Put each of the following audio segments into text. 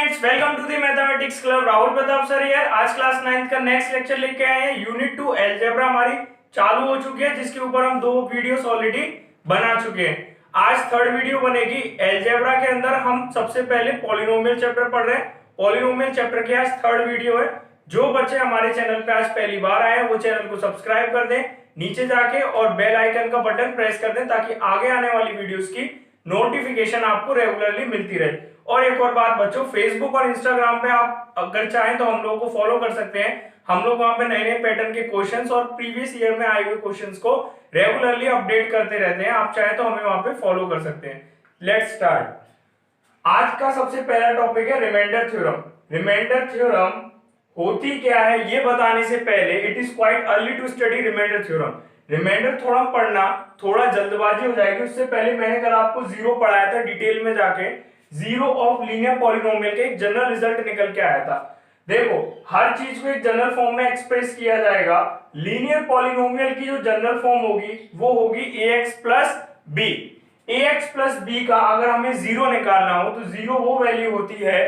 Friends, welcome to the mathematics club. Rahul Pratap sir यार, आज class 9th का नेक्स्ट लेक्चर लेके आए हैं। यूनिट 2 अलजेब्रा हमारी चालू हो चुकी है, जिसके ऊपर हम 2 वीडियोस ऑलरेडी बना चुके हैं। आज थर्ड वीडियो बनेगी। अलजेब्रा के अंदर हम सबसे पहले पॉलिनोमियल चैप्टर पढ़ रहे हैं। पॉलिनोमियल चैप्टर की आज थर्ड वीडियो है। जो बच्चे हमारे चैनल पे आज पहली बार आए हैं वो चैनल को सब्सक्राइब कर दें नीचे जाके, और बेल आइकन का बटन प्रेस कर दें ताकि आगे आने वाली वीडियोस की नोटिफिकेशन आपको रेगुलरली मिलती रहे। और एक और बात बच्चों, फेसबुक और इंस्टाग्राम पे आप अगर चाहें तो हम लोगों को फॉलो कर सकते हैं। हम लोग वहां पे नए नए पैटर्न के क्वेश्चंस और प्रीवियस ईयर में आए हुए क्वेश्चंस को रेगुलरली अपडेट करते रहते हैं। आप चाहें तो हमें वहां पे फॉलो कर सकते हैं। Let's start. आज का सबसे पहला टॉपिक है रिमाइंडर थ्योरम। रिमाइंडर थ्योरम होती क्या है ये बताने से पहले, it is quite early to study remainder theorem. Remainder theorem पढ़ना थोड़ा जल्दबाजी हो जाएगी। उससे पहले मैंने कल आपको जीरो पढ़ाया था डिटेल में जाके। जीरो ऑफ लीनियर पॉलिनोमियल के एक जनरल रिजल्ट निकल के आया था। देखो, हर चीज को एक जनरल फॉर्म में एक्सप्रेस किया जाएगा। लीनियर पॉलिनोमियल की जो जनरल फॉर्म होगी वो होगी ax plus B. ax plus B का अगर हमें जीरो निकालना हो तो जीरो वो वैल्यू होती है,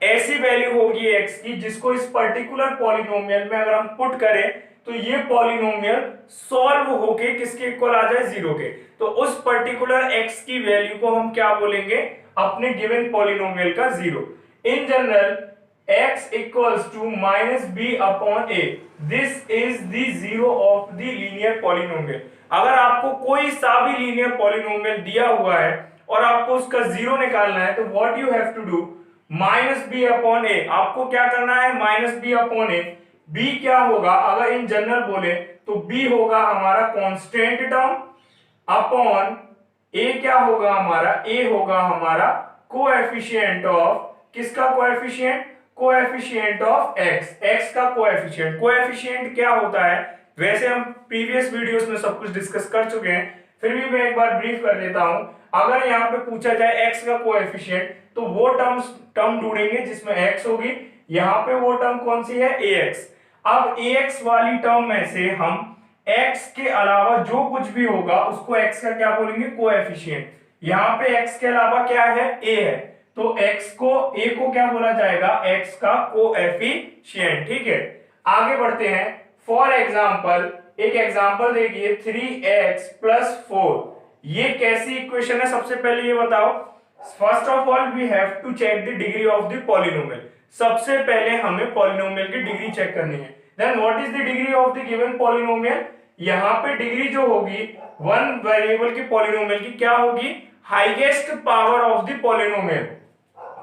ऐसी वैल्यू होगी x की जिसको इस पर्टिकुलर पॉलिनोमियल में अगर हम पुट करें तो ये पॉलिनोमियल सॉल्व होके किसके इक्वल आ जाए, जीरो के। तो उस पर्टिकुलर x की वैल्यू को हम क्या बोलेंगे, अपने गिवन पॉलिनोमियल का zero. In general x equals to minus B upon A, this is the zero of the linear polynomial. अगर आपको कोई सा भी लीनियर पॉलिनोमियल दिया हुआ है और आपको उसका जीरो निकालना है तो what you have to do, minus B upon A. आपको क्या करना है, minus B upon A. B क्या होगा, अगर इन जनरल बोले तो बी होगा हमारा कांस्टेंट टर्म अपॉन ए क्या होगा हमारा, ए होगा हमारा कोएफिशिएंट ऑफ, किसका coefficient, coefficient of x, x का कोएफिशिएंट। कोएफिशिएंट क्या होता है वैसे हम प्रीवियस वीडियोस में सब कुछ डिस्कस कर चुके हैं, फिर भी मैं एक बार ब्रीफ कर देता हूं। अगर यहाँ पे पूछा जाए एक्स का कोएफिशिएंट तो वो टर्म ढूंढेंगे जिसमें एक्स होगी। यहाँ पे वो टर्म कौन सी है, ax। अब ax वाली टर्म में से हम x के अलावा जो कुछ भी होगा उसको x का क्या बोलेंगे, कोएफिशिएंट। यहाँ पे x के अलावा क्या है, a है, तो x को a को क्या बोला जाएगा, x का कोएफिशिएंट। ठीक है, आगे बढ़ते हैं। फॉर एग्जांपल, एक एग्जांपल देखिए, 3x प्लस 4। ये कैसी इक्वेशन है, सबसे पहले ये बताओ। First of all we have to check the degree of the polynomial. सबसे पहले हमें पॉलिनोमियल की डिग्री चेक करनी है। Then what is the degree of the given polynomial. यहाँ पे डिग्री जो होगी वन वेरिएबल की पॉलिनोमियल की क्या होगी, highest power of the polynomial.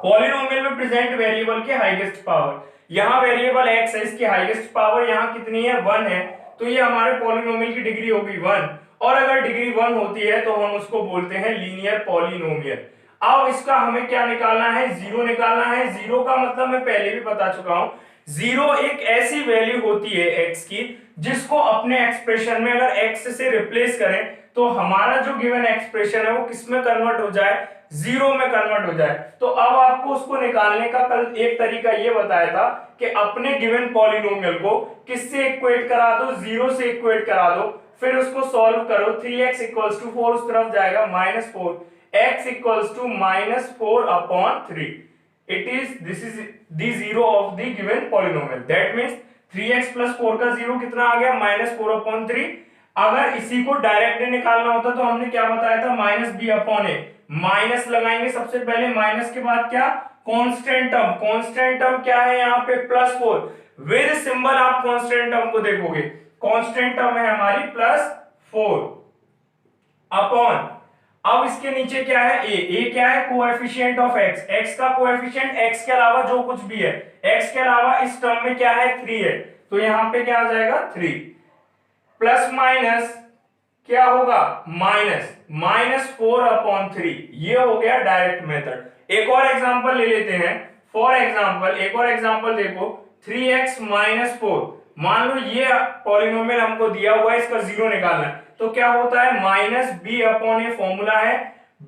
Polynomial में प्रेजेंट वेरिएबल के हाईएस्ट पावर, यहाँ वेरिएबल x है, इसकी हाईएस्ट पावर यहाँ कितनी है, 1 है, तो ये हमारे पॉलिनोमियल की डिग्री होगी 1। और अगर डिग्री 1 होती है तो हम उसको बोलते हैं लीनियर पॉलिनोमियल। अब इसका हमें क्या निकालना है, जीरो निकालना है। जीरो का मतलब मैं पहले भी बता चुका हूं, जीरो एक ऐसी वैल्यू होती है x की जिसको अपने एक्सप्रेशन में अगर x से रिप्लेस करें तो हमारा जो गिवन एक्सप्रेशन है वो किस में कन्वर्ट हो जाए, जीरो में कन्वर्ट हो जाए। तो अब आपको उसको निकालने का कल एक तरीका ये बताया था कि अपने गिवन पॉलिनोमियल को किससे इक्वेट करा दो, जीरो से इक्वेट करा दो, फिर उसको सॉल्व करो। 3x इक्वल्स टू 4 उस तरफ जाएगा -4, x equals to -4 upon 3। This is the zero of the given polynomial. That means 3x plus 4 का जीरो कितना आ गया, -4 अपॉन 3। अगर इसी को डायरेक्टली निकालना होता तो हमने क्या बताया था, minus B upon A. Minus लगाएंगे सबसे पहले, माइनस के बाद क्या, कांस्टेंट टर्म। कांस्टेंट टर्म क्या है यहाँ पे, +4। विद सिंबल आप कांस्टेंट टर्म को देखोगे, कांस्टेंट टर्म है हमारी +4 अपॉन, अब इसके नीचे क्या है, a क्या है, कोएफिशिएंट ऑफ x, x का कोएफिशिएंट, x के अलावा जो कुछ भी है, x के अलावा इस टर्म में क्या है, 3 है, तो यहां पे क्या आ जाएगा 3। प्लस माइनस क्या होगा, -4 अपॉन 3। ये हो गया डायरेक्ट मेथड। एक और एग्जांपल ले लेते हैं। फॉर एग्जांपल, एक और एग्जांपल देखो, 3x - 4। मान लो ये पॉलिनोमियल हमको दिया हुआ है, इसका जीरो निकालना है, तो क्या होता है, -b अपॉन ए फॉर्मूला है।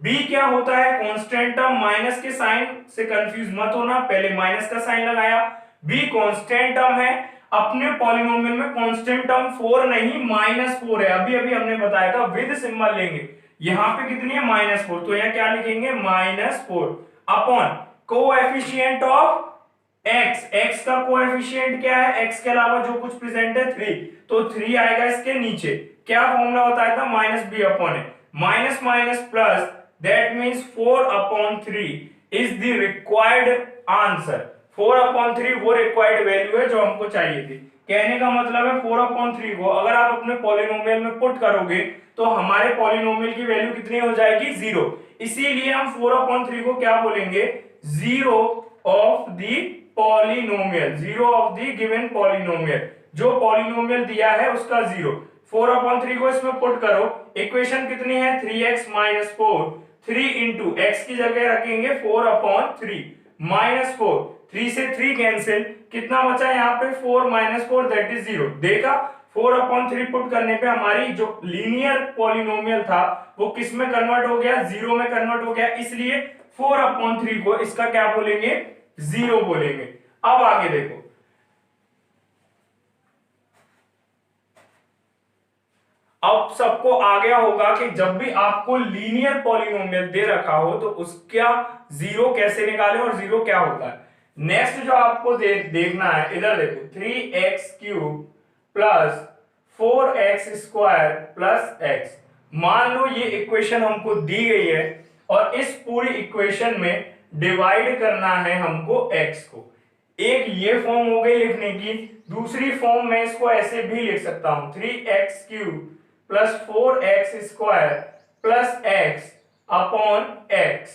b क्या होता है, कांस्टेंट टर्म। माइनस के साइन से कंफ्यूज मत होना, पहले माइनस का साइन लगाया। b कांस्टेंट टर्म है। अपने पॉलिनोमियल में कांस्टेंट टर्म 4 नहीं -4 है, अभी अभी हमने बताया था, विद सिंबल लेंगे। यहां पे कितनी है, -4, तो यहां क्या लिखेंगे, -4 upon coefficient of x, x का कोएफिशिएंट क्या है, x के अलावा जो कुछ प्रेजेंट है 3, तो 3 आएगा इसके नीचे। क्या फॉर्मूला बताया था, minus B upon A, minus minus plus, that means 4/3 is the required answer. 4/3 वो रिक्वायर्ड वैल्यू है जो हमको चाहिए थी। कहने का मतलब है 4/3 को अगर आप अपने पॉलिनोमियल में पुट करोगे तो हमारे पॉलिनोमियल की वैल्यू कितनी हो जाएगी, 0। इसीलिए हम 4/3 को क्या बोलेंगे, 0 of the polynomial, 0 of the given polynomial, जो पॉलिनोमियल दिया है उसका 0। 4/3 को इसमें पुट करो, इक्वेशन कितनी है 3x - 4, 3 इंटू एक्स की जगह रखेंगे 4/3 माइनस 4, 3 से 3 कैंसिल, कितना बचा यहाँ पे 4 - 4 दैट इज 0। देखा 4/3 पुट करने पे हमारी जो लीनियर पॉलिनोमियल था वो किस में कन्वर्ट हो गया, 0 में कन्वर्ट हो गया। इसलिए 4/3 को इसका क्या बोलेंगे, 0 बोलेंगे। अब आगे देखो, अब सबको आ गया होगा कि जब भी आपको लीनियर पॉलिनोमियल दे रखा हो तो उसका 0 कैसे निकालें और 0 क्या होता है। नेक्स्ट जो आपको देखना है, इधर देखो 3x³ plus 4x² plus x। मान लो ये इक्वेशन हमको दी गई है और इस पूरी इक्वेशन में डिवाइड करना है हमको x को। एक ये फॉर्म हो गई लिखने की, दूसरी फॉर्म में इसको ऐसे भी लिख सकता हूं, 3x³ plus 4x² plus x upon x।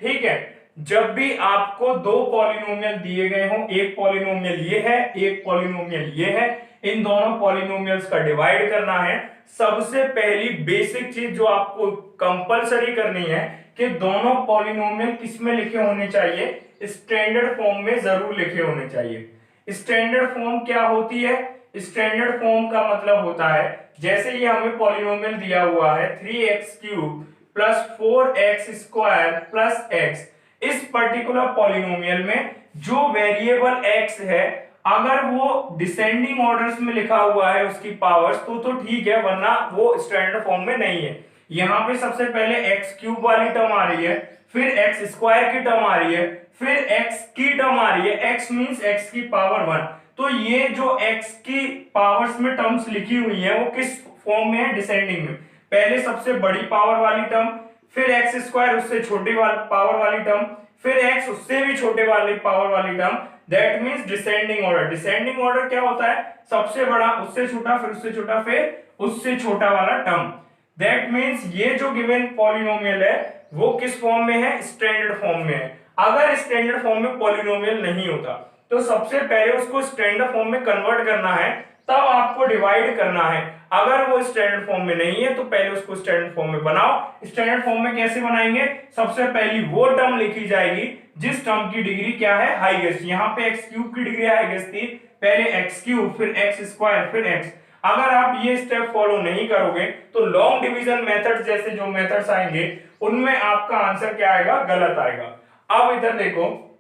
ठीक है, जब भी आपको दो पॉलिनोमियल दिए गए हों, एक पॉलिनोमियल ये है, एक पॉलिनोमियल ये है, इन दोनों पॉलिनोमियल्स का डिवाइड करना है। सबसे पहली बेसिक चीज जो आपको कंपलसरी करनी है कि दोनों पॉलिनोमियल किस में लिखे होने चाहिए, स्टैंडर्ड फॉर्म में जरूर लिखे होने चाहिए। स्टैंडर्ड फॉर्म क्या होती है, स्टैंडर्ड फॉर्म का मतलब होता है जैसे ये हमें पॉलिनोमियल दिया हुआ है 3x³ plus 4x² plus x। इस पर्टिकुलर पॉलिनोमियल में जो वेरिएबल x है अगर वो डिसेंडिंग ऑर्डर्स में लिखा हुआ है उसकी पावर्स तो ठीक है, वरना वो स्टैंडर्ड फॉर्म में नहीं है। यहाँ पे सबसे पहले x³ वाली टर्म आ रही है, फिर x² की टर्म आ रही है, फिर x की टर्म आ रही है, x मींस x की पावर 1। तो ये जो x की पावर्स में टर्म्स लिखी हुई है वो किस फॉर्म में है, डिसेंडिंग में। पहले सबसे बड़ी पावर वाली टर्म, फिर x² उससे छोटी पावर वाली टर्म, फिर x उससे भी छोटे वाली पावर वाली term, that means descending order. Descending order क्या होता है, सबसे बड़ा उससे छोटा, फिर उससे छोटा, फिर उससे छोटा वाला टर्म। दैट मींस ये जो गिवन पॉलिनोमियल है वो किस फॉर्म में है, स्टैंडर्ड फॉर्म में है। अगर स्टैंडर्ड फॉर्म में पॉलिनोमियल नहीं होता तो सबसे पहले उसको स्टैंडर्ड फॉर्म में कन्वर्ट करना है, तब आपको डिवाइड करना है। अगर वो स्टैंडर्ड फॉर्म में नहीं है तो पहले उसको स्टैंडर्ड फॉर्म में बनाओ। स्टैंडर्ड फॉर्म में कैसे बनाएंगे, सबसे पहली वो टर्म लिखी जाएगी जिस टर्म की डिग्री क्या है, हाईएस्ट। यहाँ पे x³ की डिग्री हाईएस्ट थी, पहले x³ फिर x² फिर x। अगर आप ये स्टेप फॉलो नहीं करोगे तो लॉन्ग डिवीजन मेथड जैसे जो मेथड्स आएंगे उनमें आपका आंसर क्या आएगा, गलत आएगा। अब इधर देखो,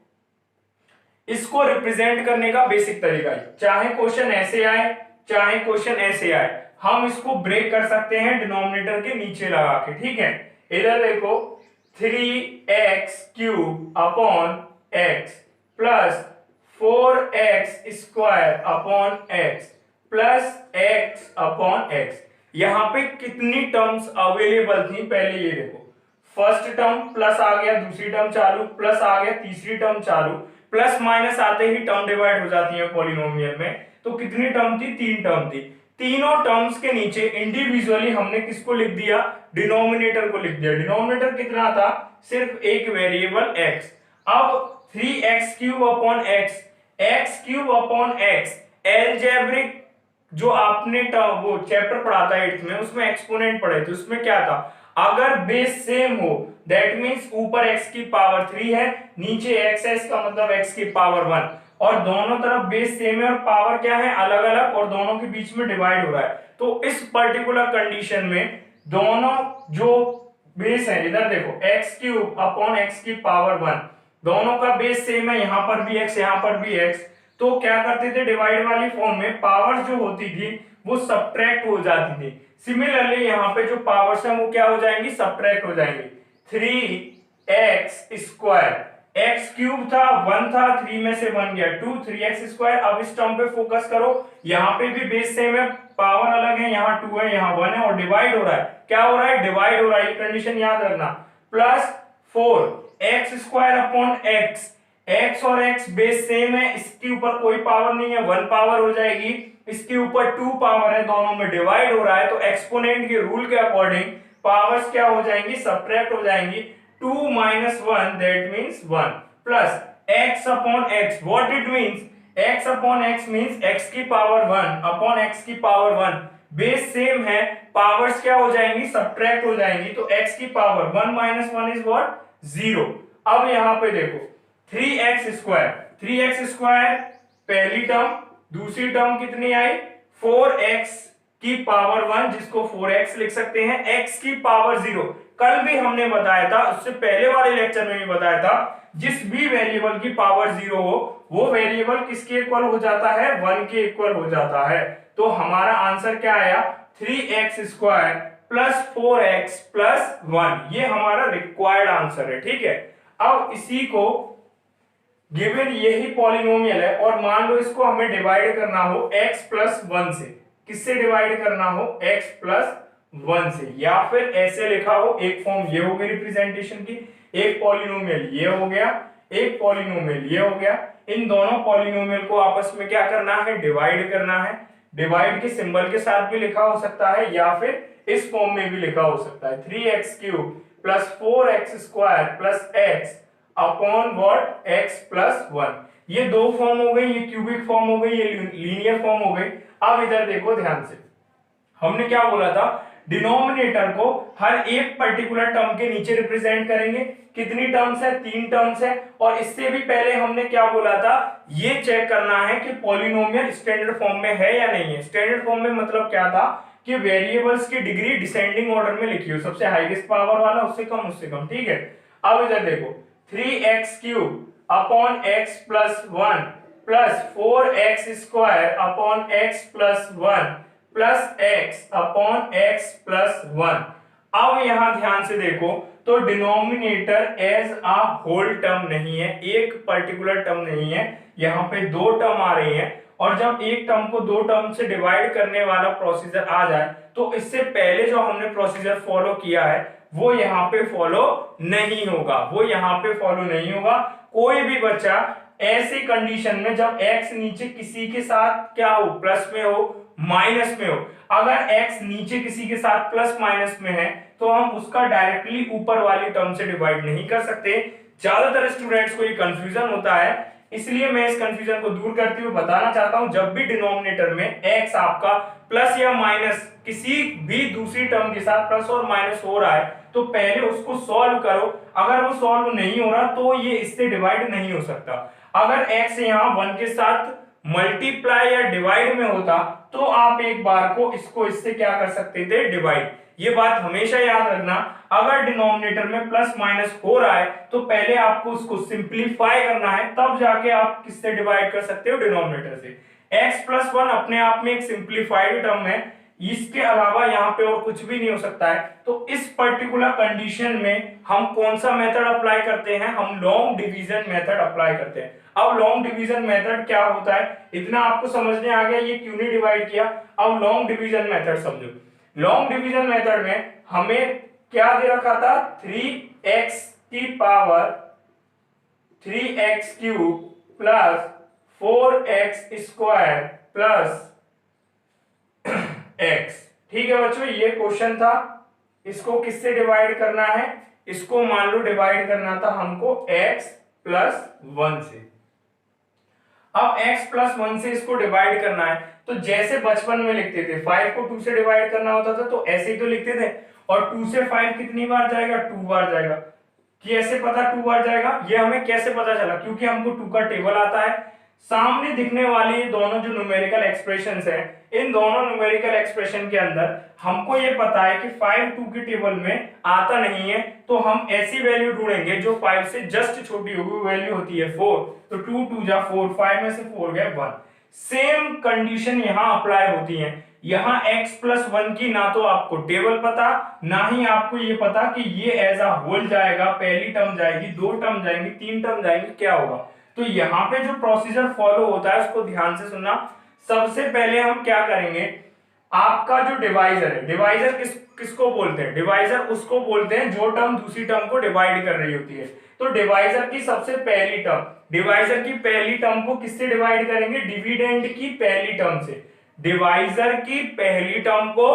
इसको रिप्रेजेंट करने का बेसिक तरीका है, चाहे क्वेश्चन ऐसे आए चाहे क्वेश्चन ऐसे आए, हम इसको ब्रेक कर सकते हैं डिनोमिनेटर के नीचे लगा के। ठीक है, इधर देखो 3x³ upon x plus 4x² upon x plus x upon x। यहां पे कितनी टर्म्स अवेलेबल थी, पहले ये देखो, फर्स्ट टर्म प्लस आ गया, दूसरी टर्म चालू, प्लस आ गया, तीसरी टर्म चालू, प्लस माइनस आते ही टर्म डिवाइड हो जाती है पॉलिनोमियल में। तो कितनी टर्म थी, 3 टर्म थी। तीनों टर्म्स के नीचे इंडिविजुअली हमने किसको लिख दिया, डिनोमिनेटर को लिख दिया। डिनोमिनेटर कितना था, सिर्फ एक वेरिएबल x। अब 3x³ upon x, x³ upon x algebraic जो आपने वो चैप्टर पढ़ा था 8th में, उसमें एक्सपोनेंट पढ़े थे, उसमें क्या था, अगर बेस सेम हो दैट मींस ऊपर x की पावर 3 है, नीचे x है, इसका मतलब x की पावर 1, और दोनों तरफ बेस सेम है और पावर क्या है, अलग अलग, और दोनों के बीच में डिवाइड हो रहा है। तो इस पर्टिकुलर कंडीशन में दोनों जो बेस है, इधर देखो x³ अपॉन x की पावर 1, दोनों का बेस सेम है, यहां पर भी x यहां पर भी x। तो क्या करते थे, डिवाइड वाली फॉर्म में पावर जो होती थी वो सब्ट्रैक्ट हो जाती थी। सिमिलरली यहाँ पे जो पावर्स हैं वो क्या हो जाएंगी, सब्ट्रैक्ट हो जाएंगी। 3x² एक्स क्यूब था 1 था, 3 में से 1 गया 2, 3x स्क्वायर। अब इस टर्म पे फोकस करो, यहाँ पे भी बेस सेम है, पावर अलग है, यहाँ 2 है यहाँ 1 है और डिवाइड हो रहा है। क्या हो रहा है? डिवाइड हो रहा है, ये कंडीशन याद रखना। Plus 4x square upon x, x और x बेस सेम है, इसके ऊपर कोई पावर नहीं है, 1 पावर हो जाएगी, इसके ऊपर 2 पावर है, दोनों में डिवाइड हो रहा है, तो एक्सपोनेंट के रूल के अकॉर्डिंग पावर्स क्या हो जाएंगी? सबट्रैक्ट हो जाएंगी। 2 minus 1 that means 1 plus x upon x, what it means? x upon x means x की पावर 1 upon x की पावर 1, बेस सेम है, पावर्स क्या हो जाएंगी? सबट्रैक्ट हो जाएंगी, तो x की पावर 1 minus 1 is what? 0। अब यहां पे देखो 3x स्क्वायर, 3x स्क्वायर पहली टर्म, दूसरी टर्म कितनी आई? 4x की पावर 1, जिसको 4x लिख सकते हैं, x की पावर 0। कल भी हमने बताया था, उससे पहले वाले लेक्चर में भी बताया था, जिस भी वेरिएबल की पावर 0 हो वो वेरिएबल किसके इक्वल हो जाता है? 1 के इक्वल हो जाता है। तो हमारा आंसर क्या आया? 3x square plus 4x plus 1, ये हमारा रिक्वायर्ड आंसर है। ठीक है, अब इसी को गिवन यही पॉलिनोमियल है और मान लो इसको हमें डिवाइड करना हो x प्लस 1 से, किससे डिवाइड करना हो? x प्लस 1 से, या फिर ऐसे लिखा हो, एक फॉर्म ये हो गई रिप्रेजेंटेशन की, एक पॉलिनोमियल ये हो गया, एक पॉलिनोमियल ये हो गया, इन दोनों पॉलिनोमियल को आपस में क्या करना है? डिवाइड करना है। डिवाइड के सिंबल के साथ भी लिखा हो सकता है या फिर इस फॉर्म में भी लिखा हो सकता है, 3x cube plus 4x square plus x upon what? x plus 1। ये दो फॉर्म हो गई, ये क्यूबिक फॉर्म हो गई, ये लीनियर फॉर्म हो गई। अब इधर देखो ध्यान से, हमने क्या बोला था? डिनोमिनेटर को हर एक पर्टिकुलर टर्म के नीचे रिप्रेजेंट करेंगे। कितनी टर्म्स है? 3 टर्म्स है। और इससे भी पहले हमने क्या बोला था? ये चेक करना है कि पॉलिनोमियल स्टैंडर्ड फॉर्म में है या नहीं है। स्टैंडर्ड फॉर्म में मतलब क्या था कि वेरिएबल्स की डिग्री डिसेंडिंग ऑर्डर में लिखी हो, सबसे हाईएस्ट पावर वाला, उससे कम उससे कम। ठीक है, अब इधर देखो 3x cube upon x plus 1 plus 4x square upon x plus 1 plus x upon x plus 1। अब यहां ध्यान से देखो तो denominator as a whole term नहीं है, एक पर्टिकुलर टर्म नहीं है, यहाँ पे दो टर्म आ रही हैं। और जब एक टर्म को दो टर्म से डिवाइड करने वाला प्रोसीजर आ जाए तो इससे पहले जो हमने प्रोसीजर फॉलो किया है वो यहाँ पे फॉलो नहीं होगा, वो यहाँ पे फॉलो नहीं होगा। कोई भी बच्चा ऐसी कंडीशन में जब x नीचे किसी के साथ क्या हो? प्लस में हो, माइनस में हो, अगर x नीचे किसी के साथ प्लस माइनस में है तो हम उसका डायरेक्टली ऊपर वाली टर्म से डिवाइड नहीं कर सकते। ज्यादातर स्टूडेंट्स को ये कंफ्यूजन होता है, इसलिए मैं इस कंफ्यूजन को दूर करते हुए बताना चाहता हूं, जब भी डिनोमिनेटर में x आपका प्लस या माइनस किसी भी दूसरी टर्म के साथ प्लस और माइनस हो रहा है तो पहले उसको सॉल्व करो। अगर वो सॉल्व नहीं हो रहा तो ये इससे डिवाइड नहीं हो सकता। अगर x यहाँ 1 के साथ मल्टीप्लाई या डिवाइड में होता तो आप एक बार को इसको इससे क्या कर सकते थे? डिवाइड। ये बात हमेशा याद रखना, अगर डिनोमिनेटर में प्लस माइनस हो रहा है तो पहले आपको उसको सिंपलीफाई करना है, तब जाके आप किससे डिवाइड कर सकते हो? डिनोमिनेटर से। x प्लस 1 अपने आप में एक सिंपलीफाइड टर्म है, इसके अलावा यहाँ पे और कुछ भी नहीं हो सकता है। तो इस पर्टिकुलर कंडीशन में हम कौन सा मेथड अप्लाई करते हैं? हम लॉन्ग डिवीजन मेथड अप्लाई करते हैं। अब लॉन्ग डिवीजन मेथड क्या होता है, इतना आपको समझने आ गया ये क्यों नहीं डिवाइड किया। अब लॉन्ग डिवीजन मेथड समझो। लॉन्ग डिवीजन मेथड में हमें क्या दे रखा था? 3x की power 3x cube plus 4x square plus x। ठीक है बच्चों, ये क्वेश्चन था। इसको किससे डिवाइड करना है? इसको मान लो डिवाइड करना था हमको x प्लस 1 से। अब x प्लस 1 से इसको डिवाइड करना है तो जैसे बचपन में लिखते थे 5 को 2 से डिवाइड करना होता था तो ऐसे ही तो लिखते थे। और 2 से 5 कितनी बार जाएगा? 2 बार जाएगा। कि ऐसे पता 2 बार जाएगा, ये हमें कैसे पता चला? क्योंकि हमको 2 का टेबल आता है। सामने दिखने वाली दोनों जो न्यूमेरिकल एक्सप्रेशंस हैं, इन दोनों न्यूमेरिकल एक्सप्रेशन के अंदर हमको ये पता है कि 5 2 के टेबल में आता नहीं है, तो हम ऐसी वैल्यू ढूंढेंगे जो 5 से जस्ट छोटी होगी, वो वैल्यू होती है 4। तो 2 2 जा 4, 5 में से 4 गए 1। सेम कंडीशन यहां अप्लाई होती है। यहाँ x+1 की ना तो आपको टेबल पता, ना ही आपको ये पता कि ये एज अ होल जाएगा, पहली टर्म जाएगी, दो टर्म जाएंगी, तीन टर्म जाएंगी, क्या होगा। तो यहाँ पे जो प्रोसीजर फॉलो होता है उसको ध्यान से सुनना। सबसे पहले हम क्या करेंगे, आपका जो डिवाइजर है, डिवाइजर किसको बोलते हैं, डिवाइजर उसको बोलते हैं जो टर्म दूसरी टर्म को डिवाइड कर रही होती है। तो डिवाइजर की सबसे पहली टर्म, डिवाइजर की पहली टर्म को किससे डिवाइड करेंगे, डिविडेंड की पहली टर्म से। डिवाइजर की पहली टर्म को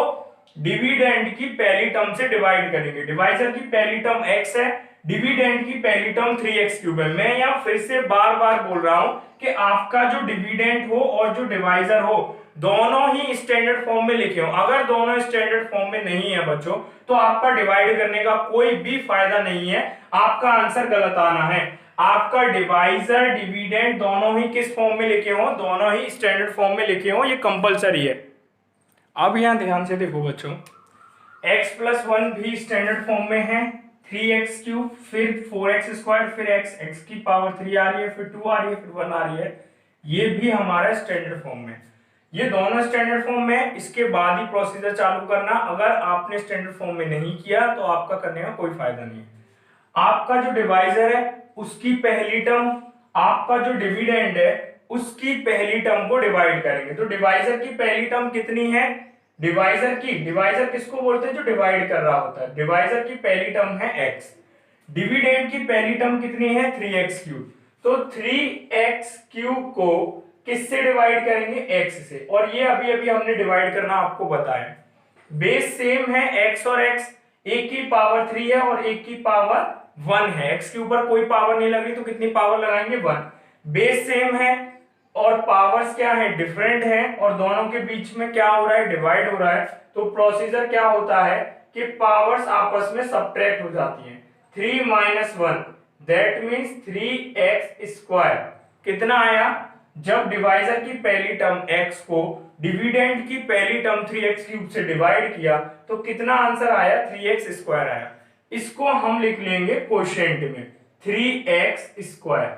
डिविडेंड की पहली टर्म से डिवाइड करेंगे। डिवाइजर की पहली टर्म x है, डिविडेंड की पहली टर्म 3x³ है। मैं यहाँ फिर से बार बार बोल रहा हूं कि आपका जो डिविडेंड हो और जो डिवाइजर हो दोनों ही स्टैंडर्ड फॉर्म में लिखे हो। अगर दोनों स्टैंडर्ड फॉर्म में नहीं है बच्चों तो आपका डिवाइड करने का कोई भी फायदा नहीं है, आपका आंसर गलत आना है। आपका डिवाइजर डिविडेंड दोनों ही किस फॉर्म में लिखे हो, दोनों ही स्टैंडर्ड फॉर्म में लिखे हो, ये कंपलसरी है। अब यहां ध्यान से देखो बच्चों, x+1 भी स्टैंडर्ड फॉर्म में है, 3x³, फिर 4x², फिर x की पावर 3 आ रही है, फिर 2 आ रही है, फिर 1 आ रही है, ये भी हमारा स्टैंडर्ड फॉर्म में। ये दोनों स्टैंडर्ड फॉर्म में, इसके बाद ही प्रोसीजर चालू करना। अगर आपने स्टैंडर्ड फॉर्म में नहीं किया तो आपका करने का कोई फायदा नहीं है। आपका जो डिवाइजर है उसकी पहली टर्म, आपका जो डिविडेंड है उसकी पहली टर्म को डिवाइड करेंगे। तो डिवाइजर की पहली टर्म कितनी है, डिवाइजर किसको बोलते हैं, जो डिवाइड कर रहा होता है। डिवाइजर की पहली टर्म है x, डिविडेंड की पहली टर्म कितनी है, 3x³। तो 3x³ को किससे डिवाइड करेंगे, x से। और ये अभी अभी हमने डिवाइड करना आपको बताया। बेस सेम है, x और x, एक की पावर 3 है और एक की पावर 1 है। x के ऊपर कोई पावर नहीं लग रही तो कितनी पावर लगाएंगे, 1। बेस सेम है और पावर्स क्या है, डिफरेंट है, और दोनों के बीच में क्या हो रहा है, डिवाइड हो रहा है। तो प्रोसीजर क्या होता है कि पावर्स आपस में सब्ट्रैक्ट हो जाती हैं। 3 - 1 दैट मींस 3x²। कितना आया, जब डिवाइजर की पहली टर्म x को डिविडेंड की पहली टर्म 3x³ से डिवाइड किया तो कितना आंसर आया, 3x² आया। इसको हम लिख लेंगे कोशेंट में, 3x²।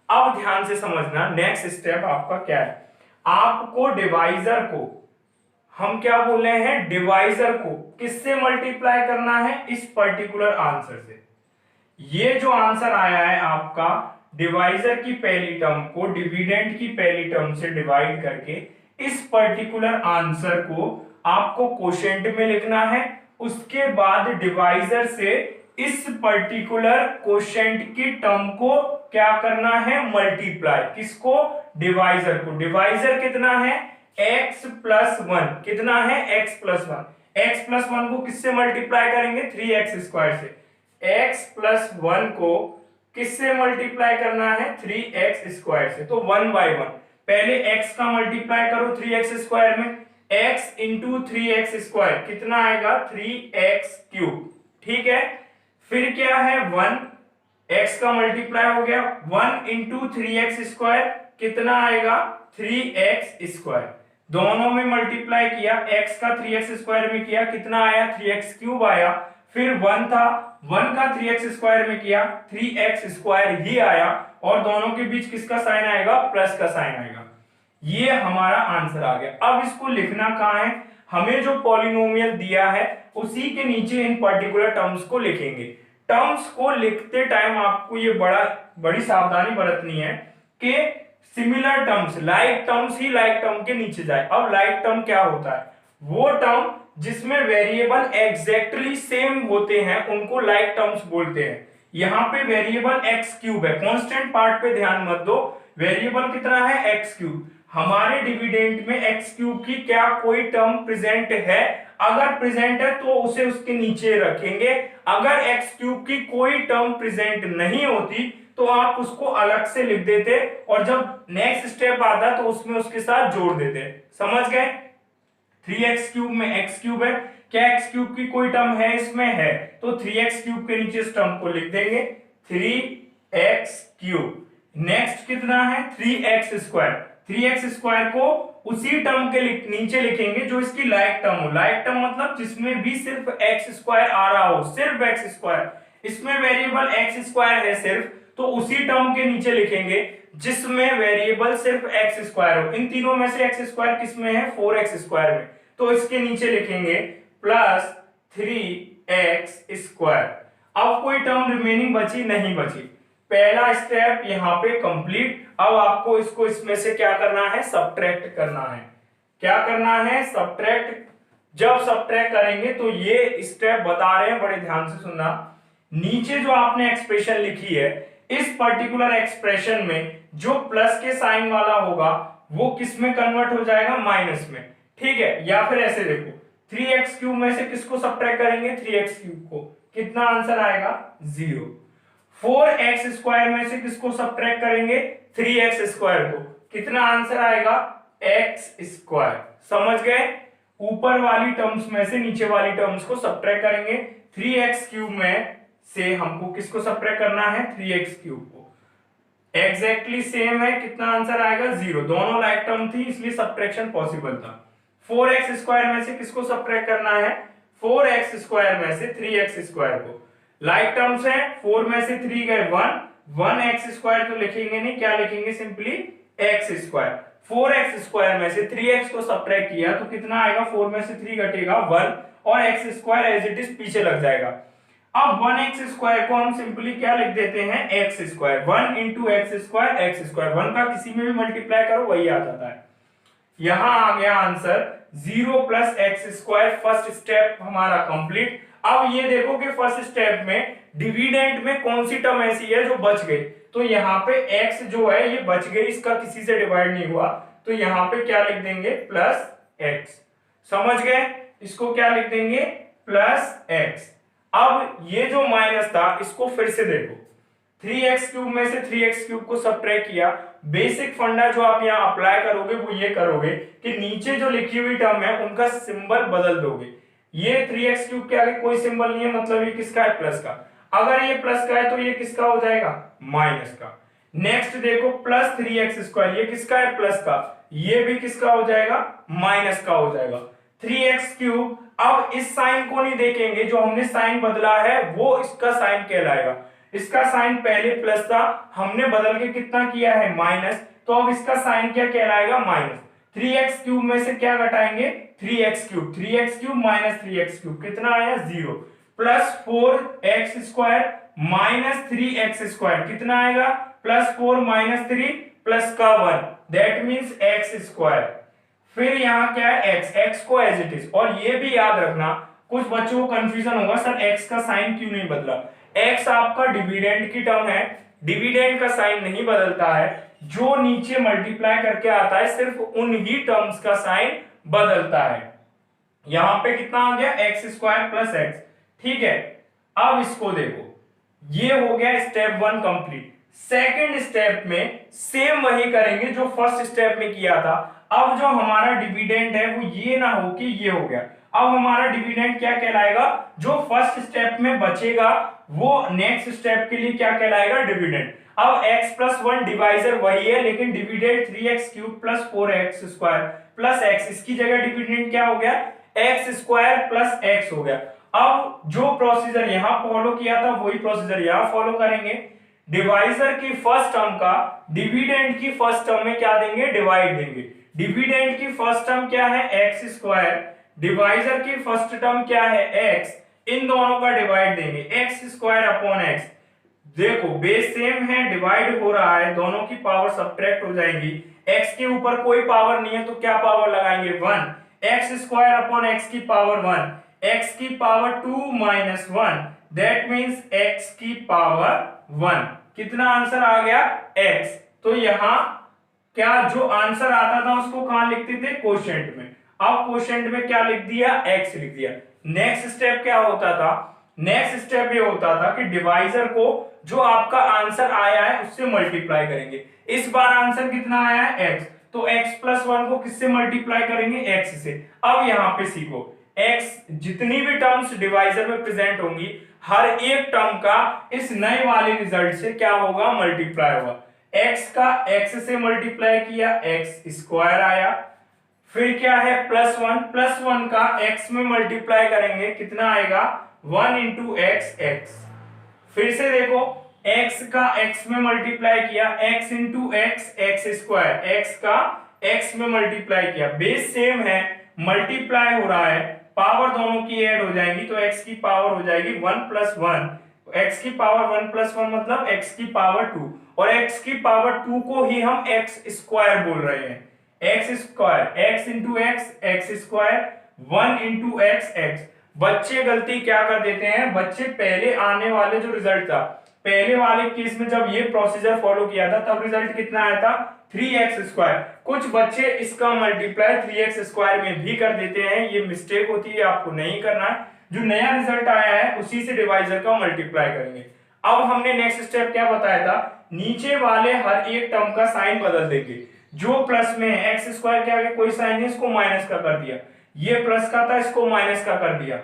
अब ध्यान से समझना, नेक्स्ट स्टेप आपका क्या है, आपको डिवाइजर को, हम क्या बोल रहे हैं, डिवाइजर को किससे मल्टीप्लाई करना है, इस पर्टिकुलर आंसर से। ये जो आंसर आया है आपका, डिवाइजर की पहली टर्म को डिविडेंड की पहली टर्म से डिवाइड करके, इस पर्टिकुलर आंसर को आपको कोशेंट में लिखना है। उसके बाद डिवाइजर से इस पर्टिकुलर कोशेंट की टर्म को क्या करना है, मल्टीप्लाई। किसको, डिवाइजर को। डिवाइजर कितना है, x+1। कितना है, x+1। x+1 को किससे मल्टीप्लाई करेंगे, 3x² से। x+1 को किससे मल्टीप्लाई करना है, 3x² से। तो 1/1 पहले x का मल्टीप्लाई करो 3x² में, x × 3x² कितना आएगा, 3x³। ठीक है, फिर क्या है, 1, x का मल्टीप्लाई हो गया, 1 × 3x² कितना आएगा, 3x²। दोनों में मल्टीप्लाई किया, x का 3x² में किया, कितना आया, 3x³ आया। फिर 1 था, 1 का 3x² में किया, 3x² ही आया, और दोनों के बीच किसका साइन आएगा, प्लस का साइन आएगा। ये हमारा आंसर आ गया। अब इसको लिखना कहां है, हमें जो पॉलिनोमियल दिया है उसी के नीचे इन पर्टिकुलर टर्म्स को लिखेंगे। टर्म्स को लिखते टाइम आपको ये बड़ी सावधानी बरतनी है कि सिमिलर टर्म्स, लाइक टर्म्स ही लाइक टर्म के नीचे जाए। अब लाइक टर्म क्या होता है, वो टर्म जिसमें वेरिएबल एग्जैक्टली सेम होते हैं उनको लाइक टर्म्स बोलते हैं। यहां पे वेरिएबल x³ है, कांस्टेंट पार्ट पे ध्यान मत दो, वेरिएबल कितना है, x³। हमारे डिविडेंड में x³ की क्या कोई टर्म प्रेजेंट है, अगर प्रेजेंट है तो उसे उसके नीचे रखेंगे। अगर x³ की कोई टर्म प्रेजेंट नहीं होती तो आप उसको अलग से लिख देते, और जब नेक्स्ट स्टेप आता तो उसमें उसके साथ जोड़ देते। समझ गए, 3x³ में x³ है, क्या x³ की कोई टर्म है, इसमें है, तो 3x³ के नीचे इस टर्म को लिख देंगे 3x³। नेक्स्ट कितना है, 3x²। 3x² को उसी टर्म के नीचे लिखेंगे जो इसकी लाइक टर्म हो। लाइक टर्म मतलब जिसमें भी सिर्फ x² आ रहा हो, सिर्फ x²। इसमें वेरिएबल x² है सिर्फ, तो उसी टर्म के नीचे लिखेंगे जिसमें वेरिएबल सिर्फ x² हो। इन तीनों में से x² किसमें है, 4x² में। तो इसके नीचे लिखेंगे प्लस 3x²। अब कोई टर्म रिमेनिंग बची नहीं बची, पहला स्टेप यहाँ पे कंप्लीट। अब आपको इसको इसमें से क्या करना है, सब्ट्रैक्ट करना है। क्या करना है, सब्ट्रैक्ट। जब सब्ट्रैक्ट करेंगे तो ये स्टेप बता रहे हैं, बड़े ध्यान से सुनना। नीचे जो आपने एक्सप्रेशन लिखी है, इस पर्टिकुलर एक्सप्रेशन में जो प्लस के साइन वाला होगा वो किस में कन्वर्ट हो जाएगा, माइनस में। ठीक है, या फिर ऐसे देखो 3x³ में से किसको सब्ट्रैक्ट करेंगे, 3x³ को, कितना आंसर आएगा, 0। 4x² में से किसको सब्ट्रैक्ट करेंगे, 3x² को, कितना आंसर आएगा, x²। समझ गए, ऊपर वाली टर्म्स में से नीचे वाली टर्म्स को सब्ट्रैक्ट करेंगे। 3x³ में से हमको किसको सब्ट्रैक्ट करना है, 3x³ को। एग्जैक्टली सेम है, कितना आंसर आएगा, 0। दोनों लाइक टर्म थी इसलिए सब्ट्रैक्शन पॉसिबल था। 4x² में से किसको सब्ट्रैक्ट करना है, 4x² में से 3x² को। लाइक टर्म्स है, 4 में से 3 गए 1, 1x² तो लिखेंगे नहीं, क्या लिखेंगे, सिंपली x²। 4x² में से 3x को सब्ट्रैक्ट किया तो कितना आएगा, 4 में से 3 घटेगा 1 और x² एज इट इज पीछे लग जाएगा। अब 1x² को हम सिंपली क्या लिख देते हैं, x²। 1 इंटू x², 1 का किसी में भी मल्टीप्लाई करो वही आ जाता है। यहां आ गया answer 0 plus x²। First step हमारा कंप्लीट। अब ये देखो कि फर्स्ट स्टेप में डिविडेंड में कौन सी टर्म ऐसी है जो बच गई, तो यहाँ पे x जो है ये बच गई, इसका किसी से डिवाइड नहीं हुआ, तो यहाँ पे क्या लिख देंगे, प्लस x। समझ गए, इसको क्या लिख देंगे, प्लस x। अब ये जो माइनस था इसको फिर से देखो, 3x³ में से 3x³ को सब्ट्रैक्ट किया। बेसिक फंडा जो आप यहाँ अप्लाई करोगे वो ये करोगे कि नीचे जो लिखी हुई टर्म है उनका सिंबल बदल दोगे। ये 3x³ के आगे कोई सिंबल नहीं है, मतलब ये किसका है, प्लस का। अगर ये प्लस का है तो ये किसका हो जाएगा, माइनस का। नेक्स्ट देखो प्लस 3x², ये किसका है, प्लस का, ये भी किसका हो जाएगा, माइनस का हो जाएगा। 3x³, अब इस साइन को नहीं देखेंगे, जो हमने साइन बदला है वो इसका साइन कहलाएगा। इसका साइन पहले प्लस था, हमने बदल के कितना किया है, माइनस, तो अब इसका साइन क्या कहलाएगा, माइनस। 3x³ में से क्या घटाएंगे, 3x³ 3x³ माइनस 3x³, कितना आया, 0। प्लस 4x² माइनस 3x², कितना आएगा, प्लस 4 माइनस 3 प्लस का 1, दैट मीन्स x²। फिर यहाँ क्या है, x को एज इट इज। और ये भी याद रखना, कुछ बच्चों को कंफ्यूजन होगा, सर x का साइन क्यों नहीं बदला। x आपका डिविडेंड की टर्म है, डिविडेंड का साइन नहीं बदलता है, जो नीचे मल्टीप्लाई करके आता है सिर्फ उन ही टर्म्स का साइन बदलता है। यहां पे कितना आ गया, x² प्लस x। ठीक है, अब इसको देखो, ये हो गया स्टेप 1 कंप्लीट। सेकेंड स्टेप में सेम वही करेंगे जो फर्स्ट स्टेप में किया था। अब जो हमारा डिविडेंड है वो ये ना हो कि ये हो गया, अब हमारा डिविडेंड क्या कहलाएगा, जो फर्स्ट स्टेप में बचेगा वो नेक्स्ट स्टेप के लिए क्या कहलाएगा, डिविडेंड। अब x+1 डिवाइजर वही है, लेकिन dividend 3x³ plus 4x² plus x, इसकी जगह डिविडेंड क्या हो गया, x² प्लस x हो गया। अब जो प्रोसीजर यहां फॉलो किया था वही प्रोसीजर यहां फॉलो करेंगे। डिवाइजर की फर्स्ट टर्म का डिविडेंड की फर्स्ट टर्म में क्या देंगे, डिवाइड देंगे। डिविडेंड की फर्स्ट टर्म क्या है, x², डिवाइजर की फर्स्ट टर्म क्या है, x, इन दोनों का डिवाइड देंगे, x² अपॉन x। देखो बेस सेम है, डिवाइड हो रहा है, दोनों की पावर सब्ट्रैक्ट हो जाएगी। x के ऊपर कोई पावर नहीं है तो क्या पावर लगाएंगे, 1, x² अपॉन x की पावर 1, x की power 2 minus 1, that means x की पावर 1। कितना आंसर आ गया, x। तो यहां क्या जो आंसर आता था उसको कहां लिखते थे, क्वोशिएंट में। अब क्वोशिएंट में क्या लिख दिया, x लिख दिया। नेक्स्ट स्टेप क्या होता था, नेक्स्ट स्टेप ये होता था कि डिवाइजर को जो आपका आंसर आया है उससे मल्टीप्लाई करेंगे। इस बार आंसर कितना आया है, x, तो x+1 को किससे मल्टीप्लाई करेंगे, x से। अब यहां पे सीखो, x जितनी भी टर्म्स डिवाइजर में प्रेजेंट होंगी, हर एक टर्म का इस नए वाले रिजल्ट से क्या होगा, मल्टीप्लाई होगा। x का x से मल्टीप्लाई किया, x² आया। फिर क्या है, +1 का x में मल्टीप्लाई करेंगे, कितना आएगा, 1 इंटू x। फिर से देखो, x का x में मल्टीप्लाई किया, x into x, x² x का x में मल्टीप्लाई किया, बेस सेम है, मल्टीप्लाई हो रहा है, पावर दोनों की ऐड हो जाएंगी तो x की पावर हो जाएगी 1 प्लस 1। x की पावर 1 प्लस 1 मतलब x की पावर 2, और x की पावर 2 को ही हम x स्क्वायर बोल रहे हैं। x square, x into x, x square, 1 into x, x. बच्चे गलती क्या कर देते हैं, बच्चे पहले आने वाले जो रिजल्ट था, पहले वाले केस में जब ये प्रोसीजर फॉलो किया था तब रिजल्ट कितना आया था 3x स्क्वायर। कुछ बच्चे इसका मल्टीप्लाई 3x स्क्वायर में भी कर देते हैं, ये मिस्टेक होती है, आपको नहीं करना है। जो नया रिजल्ट आया है उसी से डिवाइजर का मल्टीप्लाई करेंगे। अब हमने नेक्स्ट स्टेप क्या बताया था, नीचे वाले हर एक टर्म का साइन बदल देंगे। जो प्लस में है, एक्स स्क्वायर के आगे कोई साइन नहीं, इसको माइनस का कर दिया, ये प्लस का था इसको माइनस का कर दिया।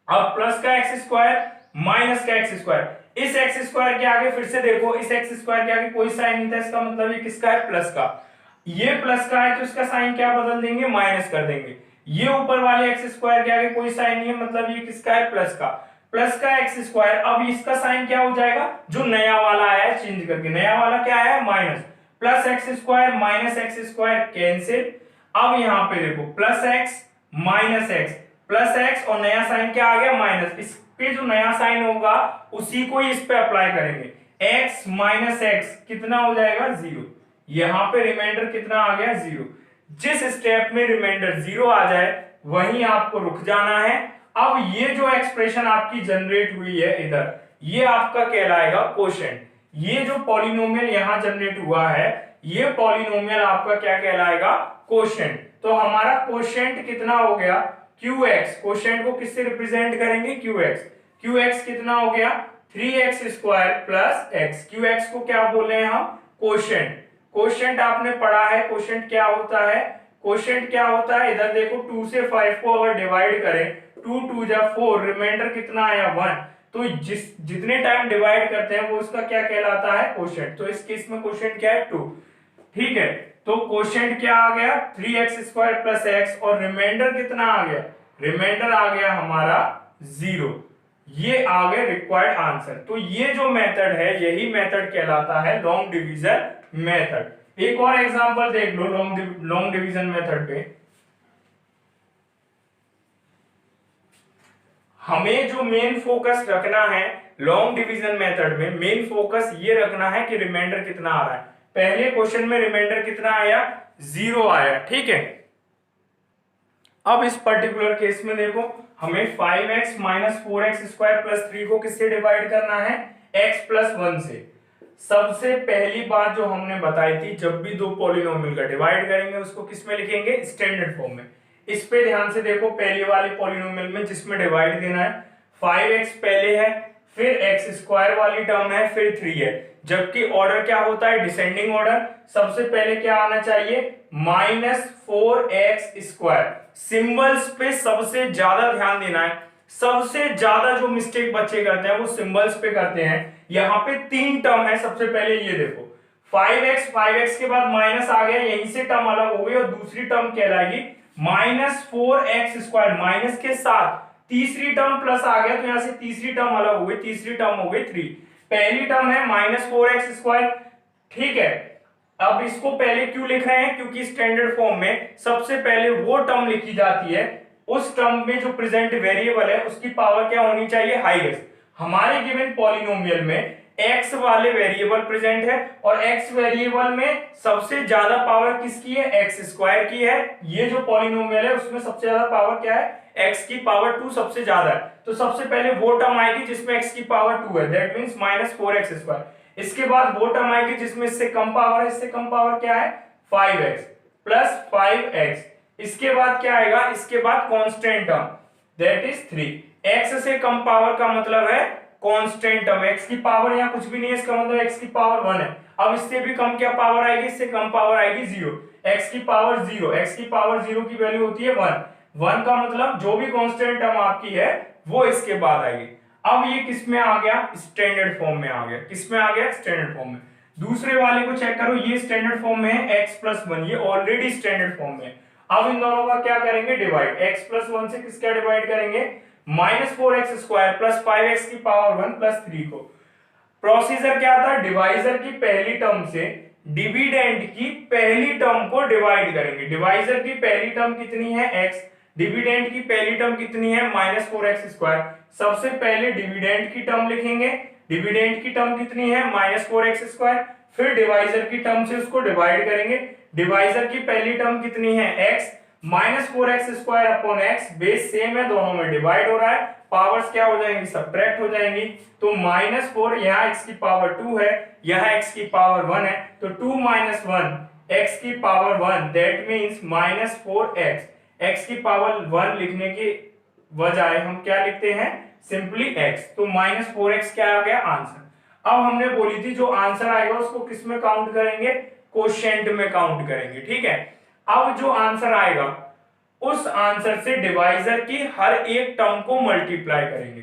अब प्लस का एक्स स्क्वायर माइनस का एक्स स्क्वायर, इस एक्स स्क्वायर के आगे फिर से देखो, इस एक्स स्क्वायर के आगे कोई साइन नहीं था, इसका मतलब ये किसका है, प्लस का। ये प्लस का है तो इसका साइन क्या बदल देंगे, माइनस कर देंगे। ये ऊपर वाले एक्स स्क्वायर के आगे कोई साइन नहीं है, मतलब ये किसका है, प्लस का। प्लस का एक्स स्क्वायर, अब इसका साइन क्या हो जाएगा, जो नया वाला आया है चेंज करके, नया वाला क्या आया है, minus. Plus x square minus x square cancel. अब यहां पे देखो plus x minus x, plus x और नया साइन क्या आ गया, माइनस। इस पे जो नया साइन होगा उसी को ही इस पे अप्लाई करेंगे। x माइनस एक्स कितना हो जाएगा, 0। यहां पे रिमाइंडर कितना आ गया, 0। जिस स्टेप में रिमाइंडर 0 आ जाए वहीं आपको रुक जाना है। अब ये जो एक्सप्रेशन आपकी जनरेट हुई है इधर, ये आपका कहलाएगा कोशेंट। ये जो पॉलिनोमियल यहां जनरेट हुआ है, ये पॉलिनोमियल आपका क्या कहलाएगा, कोशेंट। तो हमारा कोशेंट कितना हो गया, QX। कोशेंट को किससे रिप्रेजेंट करेंगे, QX। QX कितना हो गया, 3x square plus x। QX को क्या बोले हैं हम, कोशेंट। कोशेंट आपने पढ़ा है, कोशेंट क्या होता है, कोशेंट क्या होता है, इधर देखो 2 से 5 को अगर डिवाइड करें, 2 2 जा 4, रिमाइंडर कितना आया, 1। तो जितने टाइम डिवाइड करते हैं वो उसका क्या कहलाता है, कोशेंट। तो इस केस में कोशेंट क्या है, 2। ठीक है, तो कोशेंट क्या आ गया, 3x स्क्वायर प्लस एक्स, और रिमाइंडर कितना आ गया, रिमाइंडर आ गया हमारा 0। ये आ गए रिक्वायर्ड आंसर। तो ये जो मेथड है यही मेथड कहलाता है लॉन्ग डिवीजन मेथड। एक और एग्जांपल देख लो लॉन्ग डिवीजन मेथड पे। हमें जो मेन फोकस रखना है लॉन्ग डिवीजन मेथड में, मेन फोकस ये रखना है कि रिमाइंडर कितना आ रहा है। पहले क्वेश्चन में रिमाइंडर कितना आया, 0 आया, ठीक है। अब इस पर्टिकुलर केस में देखो, हमें 5x minus 4x square plus 3 को किससे डिवाइड करना है, x प्लस 1 से। सबसे पहली बात जो हमने बताई थी, जब भी दो पॉलिनोमियल का डिवाइड करेंगे उसको किस में लिखेंगे, स्टैंडर्ड फॉर्म में। इस पे ध्यान से देखो, पहले वाले पॉलिनोमियल में जिसमें डिवाइड देना है, 5x पहले है, फिर x स्क्वायर वाली टर्म है, फिर 3 है। जबकि ऑर्डर क्या होता है, डिसेंडिंग ऑर्डर। सबसे पहले क्या आना चाहिए, माइनस 4x स्क्वायर। सिंबल्स पे सबसे ज्यादा ध्यान देना है। सबसे ज्यादा जो मिस्टेक बच्चे करते हैं वो सिंबल्स पे करते हैं। यहाँ पे 3 टर्म है, सबसे पहले ये देखो 5x के बाद माइनस आ गया, यहीं से टर्म अलग हो गई, और दूसरी टर्म कहलाएगी माइनस 4x स्क्वायर, माइनस के साथ तीसरी टर्म प्लस आ गया, तो यहां से तीसरी टर्म अलग हो गई, तीसरी टर्म हो गई 3। पहली टर्म है माइनस 4x स्क्वायर, ठीक है। अब इसको पहले क्यों लिख रहे हैं, क्योंकि स्टैंडर्ड फॉर्म में सबसे पहले वो टर्म लिखी जाती है, उस टर्म में जो प्रेजेंट वेरिएबल है उसकी पावर क्या होनी चाहिए, हाईएस्ट। हमारे गिवन पॉलिनोमियल में x वाले वेरिएबल प्रेजेंट है, और x वेरिएबल में सबसे ज्यादा पावर किसकी है, x स्क्वायर की है। ये जो पॉलिनोमियल है उसमें सबसे ज्यादा पावर क्या है, x की पावर 2 सबसे ज्यादा है। तो सबसे पहले वो टर्म आएगी जिसमें x की पावर 2 है, that means minus 4x square. इसके बाद वो टर्म आएगी जिसमें इससे कम पावर है, इससे कम पावर क्या है, 5x प्लस 5x। इसके बाद क्या आएगा, इसके बाद constant term, that is 3। x से कम पावर का मतलब है कांस्टेंट टर्म, x की पावर यहाँ कुछ भी नहीं है, इसका मतलब x की पावर 1 है। अब इससे भी कम क्या पावर आएगी, इससे कम पावर आएगी 0। x की पावर 0, x की पावर 0 की वैल्यू होती है 1 का मतलब जो भी कांस्टेंट टर्म आपकी है वो इसके बाद आएगी। अब ये किस में आ गया, स्टैंडर्ड फॉर्म में आ गया। किस में आ गया, स्टैंडर्ड फॉर्म में। दूसरे वाले को चेक करो, ये स्टैंडर्ड फॉर्म में है x प्लस 1, ये ऑलरेडी स्टैंडर्ड फॉर्म में। अब इन दोनों का क्या करेंगे, डिवाइड। x प्लस 1 से किसका डिवाइड करेंगे, minus 4x square plus 5x की पावर 1 प्लस 3 को। प्रोसीजर क्या था, डिवाइजर की पहली टर्म से डिविडेंड की पहली टर्म को डिवाइड करेंगे। डिवाइजर की पहली टर्म कितनी है x, डिविडेंड की पहली टर्म कितनी है -4x²। सबसे पहले डिविडेंड की टर्म लिखेंगे, डिविडेंड की टर्म कितनी है -4x²। फिर डिवाइजर की टर्म से उसको डिवाइड करेंगे। डिवाइजर की पहली टर्म कितनी है x, -4x² upon x, base same है, दोनों में डिवाइड हो रहा है, पावर्स क्या हो जाएंगी सबट्रैक्ट हो जाएंगी। तो -4 यहाँ x की पावर 2 है, यहाँ x की पावर 1 है, तो 2 - 1 x की power 1, that means -4x। x की पावर 1 लिखने की बजाय हम क्या लिखते हैं सिंपली x, तो -4x क्या आ गया आंसर। अब हमने बोली थी जो आंसर आएगा उसको किस में काउंट करेंगे, कोशेंट में काउंट करेंगे, ठीक है। अब जो आंसर आएगा उस आंसर से डिवाइजर की हर एक टर्म को मल्टीप्लाई करेंगे।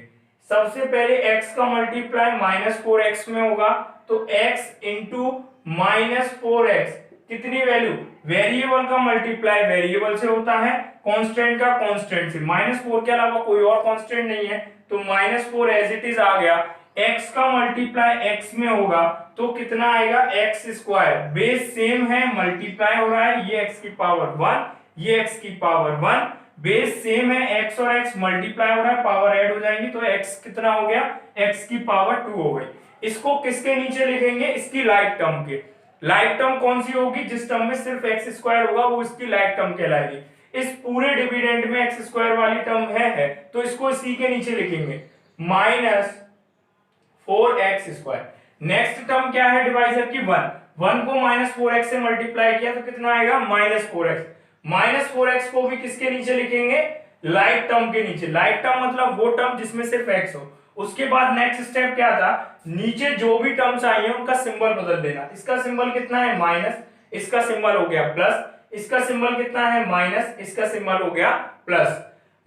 सबसे पहले x का मल्टीप्लाई -4x में होगा, तो x इंटू -4x कितनी वैल्यू, वेरिएबल का मल्टीप्लाई वेरिएबल से होता है, कांस्टेंट का कांस्टेंट से, -4 के अलावा कोई और कांस्टेंट नहीं है, तो -4 एज इट इज आ गया। x का मल्टीप्लाई x में होगा तो कितना आएगा x², बेस सेम है, मल्टीप्लाई हो रहा है, ये x की पावर 1, ये x की पावर 1, बेस सेम है, x और x मल्टीप्लाई हो रहा है, पावर ऐड हो जाएंगी, तो x कितना हो गया, x की पावर 2 हो गई। इसको किसके नीचे लिखेंगे, इसकी लाइक टर्म के। लाइक टर्म कौन सी होगी, जिस टर्म में सिर्फ x² होगा वो इसकी लाइक टर्म कहलाएगी। इस पूरे डिविडेंड में x² वाली टर्म है, तो इसको इसी के नीचे लिखेंगे -4x²। नेक्स्ट टर्म क्या है डिवाइजर की 1 को -4x से मल्टीप्लाई किया तो कितना आएगा -4x। -4x को भी किसके नीचे लिखेंगे, लाइक टर्म के नीचे। लाइक टर्म मतलब वो टर्म जिसमें सिर्फ x हो। उसके बाद नेक्स्ट स्टेप क्या था, नीचे जो भी टर्म्स आई हैं उनका सिंबल बदल देना। इसका सिंबल कितना है माइनस, इसका सिंबल हो गया प्लस, इसका सिंबल कितना है माइनस, इसका सिंबल हो गया प्लस।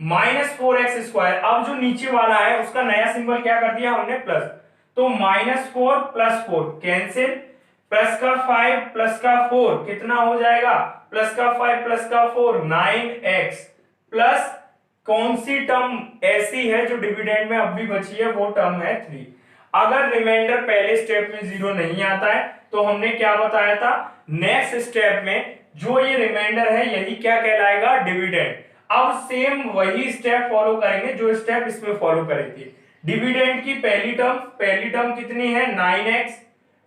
-4x²। अब जो नीचे वाला है उसका नया सिंबल क्या कर दिया हमने प्लस, तो -4 + 4 कैंसिल, प्लस का 5 प्लस का 4 कितना हो जाएगा, प्लस का 5 प्लस का 4 9x, प्लस कौन सी टर्म ऐसी है जो डिविडेंड में अब भी बची है, वो टर्म है 3। अगर रिमाइंडर पहले स्टेप में 0 नहीं आता है तो हमने क्या बताया था, नेक्स्ट स्टेप में जो ये रिमाइंडर है यही क्या कहलाएगा, डिविडेंड। अब सेम वही स्टेप फॉलो करेंगे जो स्टेप इसमें फॉलो करे थे। डिविडेंड की पहली टर्म कितनी है 9x,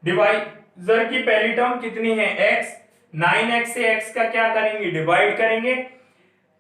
डिवाइजर की पहली टर्म कितनी है x, 9x से x का क्या करेंगे डिवाइड करेंगे,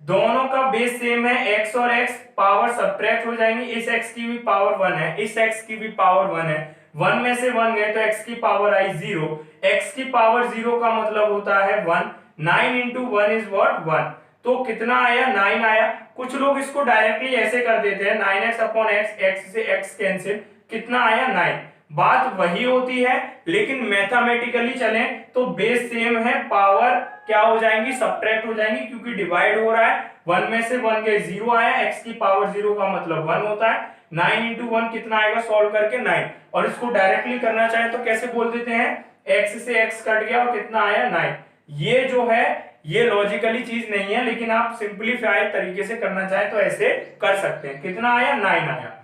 दोनों का बेस सेम है, x और x पावर सबट्रैक्ट हो जाएंगी, इस x की भी पावर 1 है, इस x की भी पावर 1 है, 1 में से 1 गए तो x की पावर आई 0, x की पावर 0 का मतलब होता है 1, 9 into 1 is what 1, तो कितना आया 9 आया। कुछ लोग इसको डायरेक्टली ऐसे कर देते हैं 9x अपॉन x, x से x कैंसिल, कितना आया 9। बात वही होती है लेकिन मैथमेटिकली चलें तो बेस सेम है, पावर क्या हो जाएंगी सबट्रैक्ट हो जाएंगी, क्योंकि डिवाइड हो रहा है, 1 में से 1 गए 0 आया, x की पावर 0 का मतलब 1 होता है, 9 into 1 कितना आएगा सॉल्व करके 9। और इसको डायरेक्टली करना चाहे तो कैसे बोल देते हैं, x से x कट गया और कितना आया 9। ये जो है ये लॉजिकली चीज नहीं है, लेकिन आप सिंपलीफाइड तरीके से करना चाहे तो ऐसे कर सकते हैं। कितना आया 9 आया।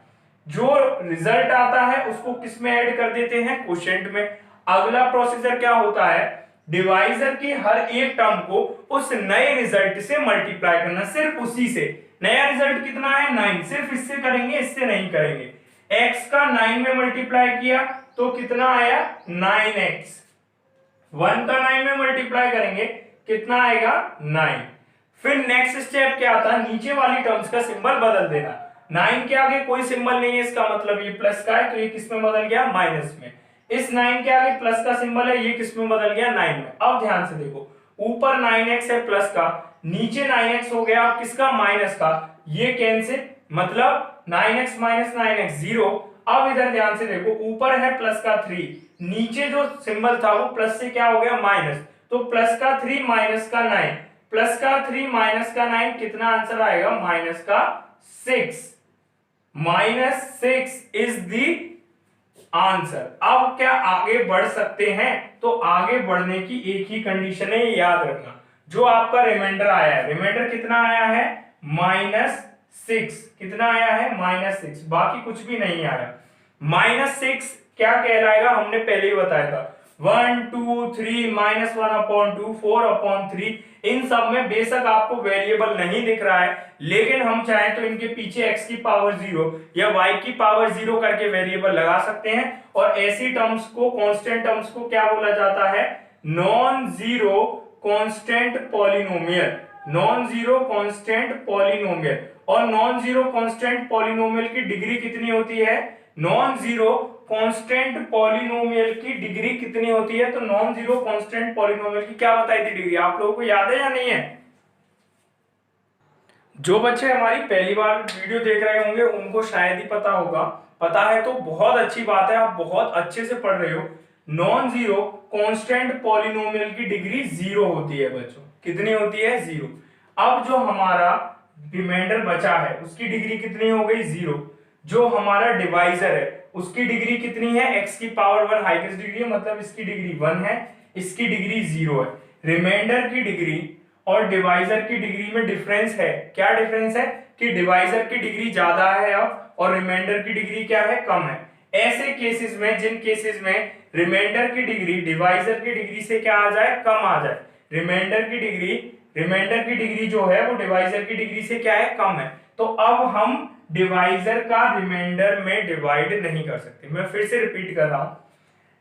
जो रिजल्ट आता है उसको किस में ऐड कर देते हैं, क्वोशिएंट में। अगला प्रोसीजर क्या होता है, डिवाइजर की हर एक टर्म को उस नए रिजल्ट से मल्टीप्लाई करना, सिर्फ उसी से। नया रिजल्ट कितना है 9, सिर्फ इससे करेंगे, इससे नहीं करेंगे। x का 9 में मल्टीप्लाई किया तो कितना आया 9x, 1 का 9 में मल्टीप्लाई करेंगे कितना आएगा 9। फिर नेक्स्ट स्टेप क्या आता है, नीचे वाली टर्म्स का सिंबल बदल देना। 9 के आगे कोई सिंबल नहीं है, इसका मतलब ये प्लस का है, तो ये किस में बदल गया माइनस में। इस 9 के आगे प्लस का सिंबल है, ये किस में बदल गया 9 में। अब ध्यान से देखो, ऊपर 9x है प्लस का, नीचे 9x हो गया अब किसका माइनस का, ये कैंसिल, मतलब 9x माइनस 9x 0। अब इधर ध्यान से देखो, ऊपर है प्लस का 3, नीचे जो सिंबल था वो प्लस से क्या हो गया माइनस, तो प्लस का 3 माइनस का 9, प्लस का 3 माइनस का 9 कितना आंसर आएगा माइनस का 6, -6 इज दी आंसर। अब क्या आगे बढ़ सकते हैं, तो आगे बढ़ने की एक ही कंडीशन है, ये याद रखना। जो आपका रिमाइंडर आया है, रिमाइंडर कितना आया है -6, कितना आया है -6, बाकी कुछ भी नहीं आया। -6 क्या कहलाएगा, हमने पहले ही बताया था, 1 2 3 -1/2 4/3 इन सब में बेशक आपको वेरिएबल नहीं दिख रहा है, लेकिन हम चाहें तो इनके पीछे x की पावर 0 या y की पावर 0 करके वेरिएबल लगा सकते हैं। और ऐसी टर्म्स को, कांस्टेंट टर्म्स को क्या बोला जाता है? Non zero constant polynomial. Non zero constant polynomial. और नॉन जीरो कांस्टेंट पॉलिनोमियल की डिग्री कितनी होती है? नॉन जीरो कांस्टेंट पॉलिनोमियल की डिग्री कितनी होती है? तो नॉन जीरो कांस्टेंट पॉलिनोमियल की क्या बताई थी डिग्री? आप लोगों को याद है या नहीं है? जो बच्चे हमारी पहली बार वीडियो देख रहे होंगे उनको शायद ही पता होगा। पता है तो बहुत अच्छी बात है, आप बहुत अच्छे से पढ़ रहे हो। नॉन जीरो कांस्टेंट पॉलिनोमियल की डिग्री 0 होती है बच्चों। कितनी होती है? 0। अब जो हमारा रिमाइंडर बचा है उसकी डिग्री कितनी हो गई? 0। जो हमारा डिवाइजर है उसकी डिग्री कितनी है? x की पावर 1 हाईएस्ट डिग्री है, मतलब इसकी डिग्री 1 है, इसकी डिग्री 0 है। रिमाइंडर की डिग्री और डिवाइजर की डिग्री में डिफरेंस है। क्या डिफरेंस है? कि डिवाइजर की डिग्री ज्यादा है अब और रिमाइंडर की डिग्री क्या है? कम है। ऐसे केसेस में, जिन केसेस में रिमाइंडर की डिग्री डिवाइजर की डिग्री से क्या आ जाए? कम आ जाए। रिमाइंडर की डिग्री जो है वो डिवाइजर की डिग्री से क्या है? कम है। तो अब हम डिवाइजर का रिमाइंडर में डिवाइड नहीं कर सकते। मैं फिर से रिपीट कर रहा हूं,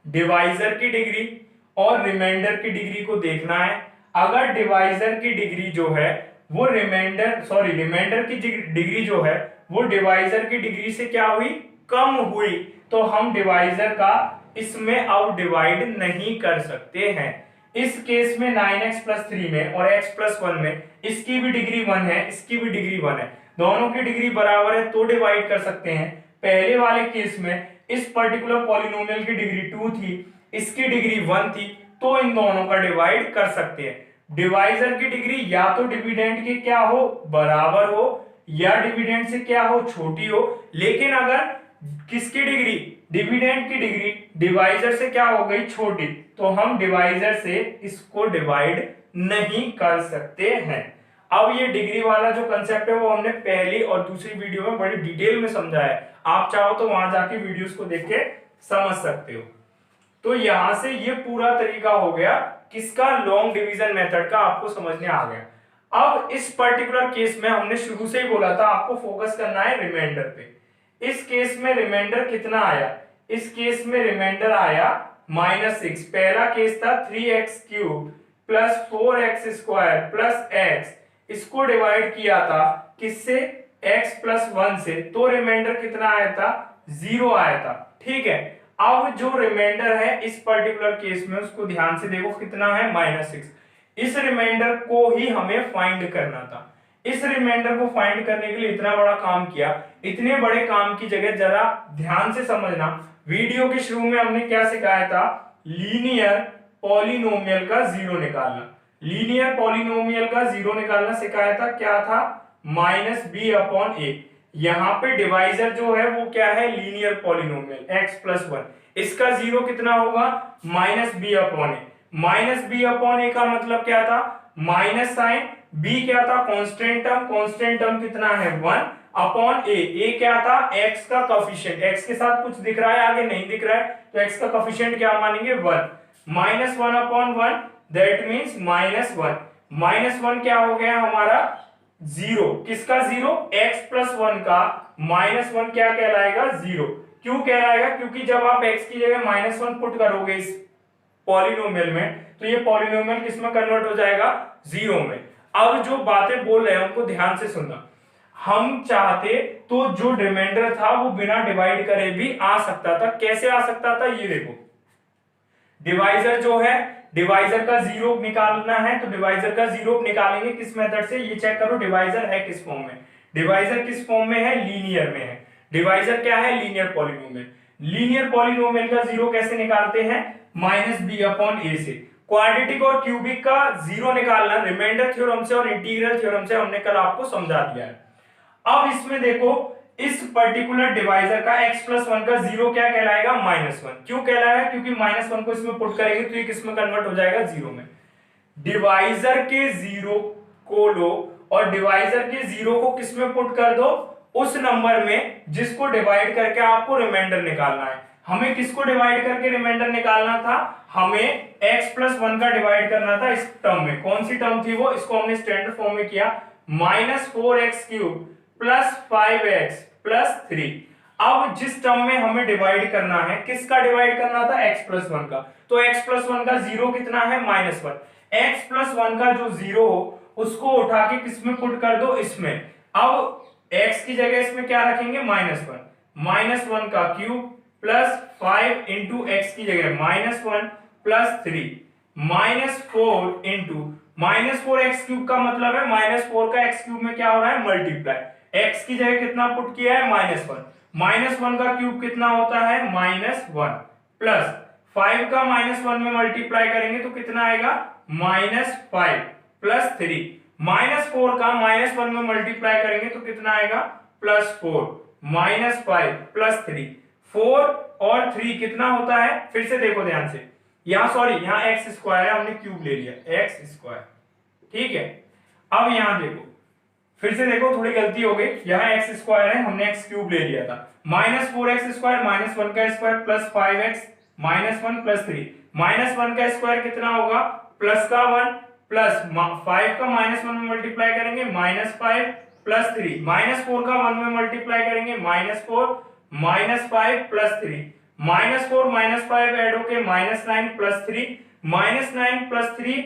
डिवाइजर की डिग्री और रिमाइंडर की डिग्री को देखना है। अगर डिवाइजर की डिग्री जो है वो रिमाइंडर की डिग्री जो है वो डिवाइजर की डिग्री से क्या हुई? कम हुई, तो हम डिवाइजर का इसमें अब डिवाइड नहीं कर सकते हैं। इस केस में 9x+3 में और x+1 में इसकी भी डिग्री 1 है, इसकी भी डिग्री 1 है, दोनों की डिग्री बराबर है तो डिवाइड कर सकते हैं। पहले वाले केस में इस पर्टिकुलर पॉलिनोमियल की डिग्री 2 थी, इसकी डिग्री 1 थी, तो इन दोनों का डिवाइड कर सकते हैं। डिवाइजर की डिग्री या तो डिविडेंड के क्या हो? बराबर हो, या डिविडेंड से क्या हो? छोटी हो। लेकिन अगर किसकी डिग्री? डिविडेंड की डिग्री डिवाइजर से क्या हो गई? छोटी, तो हम डिवाइजर से इसको डिवाइड नहीं कर सकते हैं। अब ये डिग्री वाला जो कंसेप्ट है वो हमने पहली और दूसरी वीडियो में बड़ी डिटेल में समझा है। आप चाहो तो वहां जाके वीडियोस को देख के समझ सकते हो। तो यहां से ये पूरा तरीका हो गया किसका? लॉन्ग डिवीजन मेथड का आपको समझने आ गया। अब इस पर्टिकुलर केस में हमने शुरू से ही बोला था आपको फोकस करना है रिमाइंडर पे। इस केस में रिमाइंडर कितना आया? इस केस में रिमाइंडर आया -6। पहला केस था 3x³ plus 4x² plus x, इसको डिवाइड किया था किससे? x+1 से, तो रिमाइंडर कितना आया था? 0 आया था। ठीक है। अब जो रिमाइंडर है इस पर्टिकुलर केस में उसको ध्यान से देखो कितना है? -6। इस रिमाइंडर को ही हमें फाइंड करना था। इस रिमाइंडर को फाइंड करने के लिए इतना बड़ा काम किया। इतने बड़े काम की जगह जरा ध्यान से समझना, वीडियो के शुरू में हमने क्या सिखाया था? लीनियर पॉलिनोमियल का 0 निकालना। लीनियर पॉलिनोमियल का 0 निकालना सिखाया था। क्या था? -b/a। यहां पे डिवाइजर जो है वो क्या है? Linear polynomial x+1। इसका 0 कितना होगा? -b/a। -b/a का मतलब क्या था? माइनस साइन, b क्या था? कांस्टेंट टर्म, कांस्टेंट टर्म कितना है? 1/a। a क्या था? x का कोफिशिएंट। x के साथ कुछ दिख रहा है आगे? नहीं दिख रहा है, तो x का कोफिशिएंट क्या मानेंगे? 1। -1/1 दैट मींस -1। -1 क्या हो गया हमारा? 0। किसका 0? x+1 का -1 क्या कहलाएगा? 0। क्यों कहलाएगा? क्योंकि जब आप x की जगह -1 पुट करोगे इस पॉलिनोमियल में तो ये पॉलिनोमियल किस में कन्वर्ट हो जाएगा? 0 में। अब जो बातें बोल रहे हैं उनको ध्यान से सुनना। हम चाहते तो जो रिमाइंडर था वो बिना डिवाइड करे भी आ सकता था। कैसे आ सकता था? ये देखो, डिवाइजर जो है, डिवाइजर का 0 निकालना है तो डिवाइजर का 0 निकालेंगे किस मेथड से? ये चेक करो डिवाइजर है किस फॉर्म में। डिवाइजर किस फॉर्म में है? लीनियर में है। डिवाइजर क्या है? Linear polynomial. लीनियर पॉलिनोमियल का 0 कैसे निकालते हैं? -b/a से। क्वाड्रेटिक और क्यूबिक का 0 निकालना रिमाइंडर थ्योरम से और इंटीग्रल थ्योरम से हमने कल आपको समझा दिया है। अब इसमें देखो, इस पर्टिकुलर डिवाइजर का x+1 का 0 क्या कहलाएगा? -1। क्यों कहलाएगा? क्योंकि -1 को इसमें पुट करेंगे तो ये किस में कन्वर्ट हो जाएगा? 0 में। डिवाइजर के 0 को लो और डिवाइजर के 0 को किस में पुट कर दो? उस नंबर में जिसको डिवाइड करके आपको रिमाइंडर निकालना है। हमें किसको डिवाइड करके रिमाइंडर निकालना था, हमें x प्लस 1 का डिवाइड करना था इस टर्म में। कौन सी टर्म थी वो, इसको हमने स्टैंडर्ड फॉर्म में किया, -4x³ प्लस 5x प्लस 3। अब जिस टर्म में हमें डिवाइड करना है, किसका डिवाइड करना था, x प्लस 1 का, तो x प्लस 1 का जीरो कितना है, -1। x प्लस 1 का जो जीरो हो उसको उठा के किसमें पुट कर दो, इसमें। अब x की जगह इसमें क्या रखेंगे, -1, -1 का क्यूब प्लस 5 इंटू एक्स की जगह -1 प्लस 3 -4 इंटू -4x³ का मतलब है -4 का x³ में क्या हो रहा है, मल्टीप्लाई। x की जगह कितना पुट किया है, -1 का क्यूब कितना होता है, -1 प्लस 5 का -1 में मल्टीप्लाई करेंगे तो कितना आएगा, -5 प्लस 3 -4 का -1 में मल्टीप्लाई करेंगे तो कितना आएगा, +4 -5 प्लस 3 4 और 3 कितना होता है, फिर से देखो ध्यान से, यहां सॉरी यहां x स्क्वायर है, हमने क्यूब ले लिया x स्क्वायर, ठीक है। अब यहां देखो, फिर से देखो थोड़ी गलती हो गई, यहां x स्क्वायर है, हमने x क्यूब ले लिया था, -4x स्क्वायर -1 का स्क्वायर प्लस 5x -1 प्लस 3 -1 का स्क्वायर कितना होगा, प्लस का 1 प्लस 5 का -1 में मल्टीप्लाई करेंगे -5 प्लस 3 -4 का 1 में मल्टीप्लाई करेंगे -4 -5 प्लस 3 -4 -5 ऐड होके -9 प्लस 3 -9 प्लस 3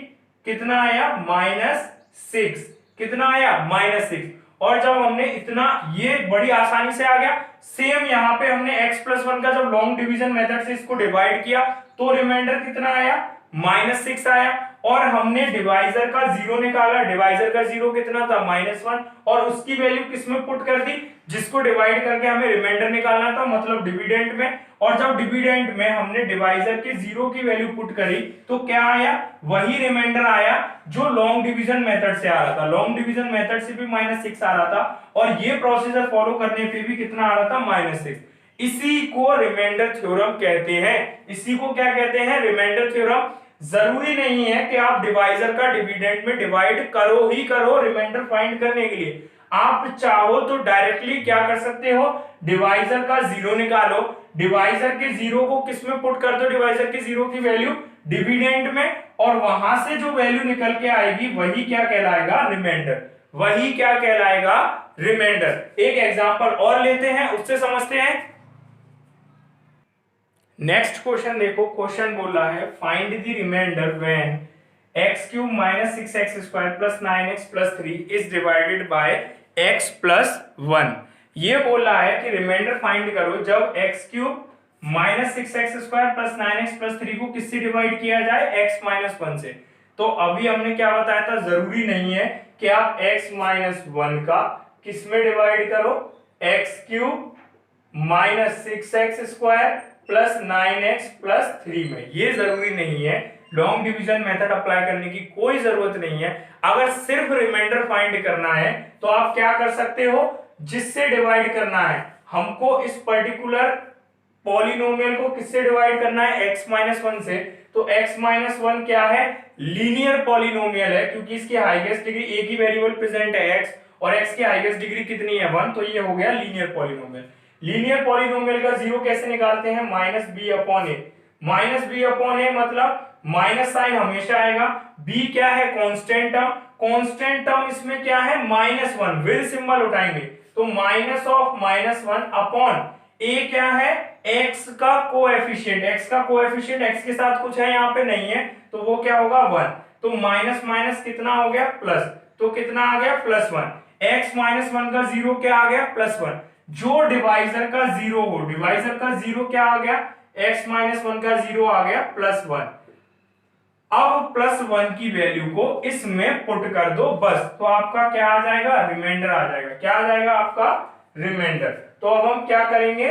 कितना आया, -6 कितना आया, -6। और जब हमने इतना, ये बड़ी आसानी से आ गया। सेम यहाँ पे हमने x प्लस 1 का जब लॉन्ग डिवीजन मेथड से इसको डिवाइड किया तो रिमाइंडर कितना आया, -6 आया। और हमने डिवाइजर का जीरो निकाला, डिवाइजर का जीरो कितना था, -1, और उसकी वैल्यू किसमें पुट कर दी, जिसको डिवाइड करके हमें रिमाइंडर निकालना था, मतलब डिविडेंड में। और जब डिविडेंड में हमने डिवाइजर के जीरो की वैल्यू पुट करी तो क्या आया, वही रिमाइंडर आया जो लॉन्ग डिवीजन मेथड से आ रहा था। लॉन्ग डिवीजन मेथड से भी -6 आ रहा था और ये प्रोसीजर फॉलो करने पे भी कितना आ रहा था, -6। इसी को रिमाइंडर थ्योरम कहते हैं। इसी को क्या कहते हैं, रिमाइंडर थ्योरम। जरूरी नहीं है कि आप डिवाइजर का डिविडेंड में डिवाइड करो ही करो रिमाइंडर फाइंड करने के लिए। आप चाहो तो डायरेक्टली क्या कर सकते हो, डिवाइजर का जीरो निकालो, डिवाइजर के जीरो को किसमें पुट कर दो, डिवाइजर के जीरो की वैल्यू डिविडेंड में, और वहां से जो वैल्यू निकल के आएगी वही क्या कहलाएगा, रिमाइंडर। वही क्या कहलाएगा, रिमाइंडर। एक एग्जांपल और लेते हैं, उससे समझते हैं। नेक्स्ट क्वेश्चन देखो, क्वेश्चन बोल रहा है find the remainder when x³ - 6x² + 9x + 3 is divided by x + 1। ये बोल रहा है कि रिमाइंडर फाइंड करो जब x³ - 6x² + 9x + 3 को किससे डिवाइड किया जाए, x - 1 से। तो अभी हमने क्या बताया था, जरूरी नहीं है कि आप x - 1 का किसमें डिवाइड करो, x³ - 6x² plus 9x plus 3 में, ये जरूरी नहीं है। लॉन्ग डिवीजन मेथड अप्लाई करने की कोई जरूरत नहीं है। अगर सिर्फ रिमाइंडर फाइंड करना है तो आप क्या कर सकते हो, जिससे डिवाइड करना है हमको इस पर्टिकुलर पॉलिनोमियल को किससे डिवाइड करना है, x - 1 से। तो x - 1 क्या है, लीनियर पॉलिनोमियल है, क्योंकि इसकी हाईएस्ट डिग्री एक ही वेरिएबल प्रेजेंट है x, और x की हाईएस्ट डिग्री कितनी है, 1, तो ये हो गया लीनियर पॉलिनोमियल। लीनियर पॉलिनोमियल का जीरो कैसे निकालते हैं, -b/a। -b/a मतलब माइनस साइन हमेशा आएगा। b क्या है, कांस्टेंट टर्म। कांस्टेंट टर्म इसमें क्या है, -1, विद सिंबल उठाएंगे तो -1 अपॉन a क्या है, x का कोएफिशिएंट। x का कोएफिशिएंट x के साथ कुछ है यहाँ पे नहीं है, तो वो क्या होगा, 1। तो माइनस माइनस कितना हो गया, प्लस, तो कितना आ गया, +1। x - 1 का जीरो क्या आ गया, +1। जो डिवाइजर का जीरो हो, डिवाइजर का जीरो क्या आ गया, x - 1 का जीरो आ गया, +1। अब +1 की वैल्यू को इसमें पुट कर दो बस, तो आपका क्या आ जाएगा, रिमाइंडर आ जाएगा। क्या आ जाएगा आपका, रिमाइंडर। तो अब हम क्या करेंगे,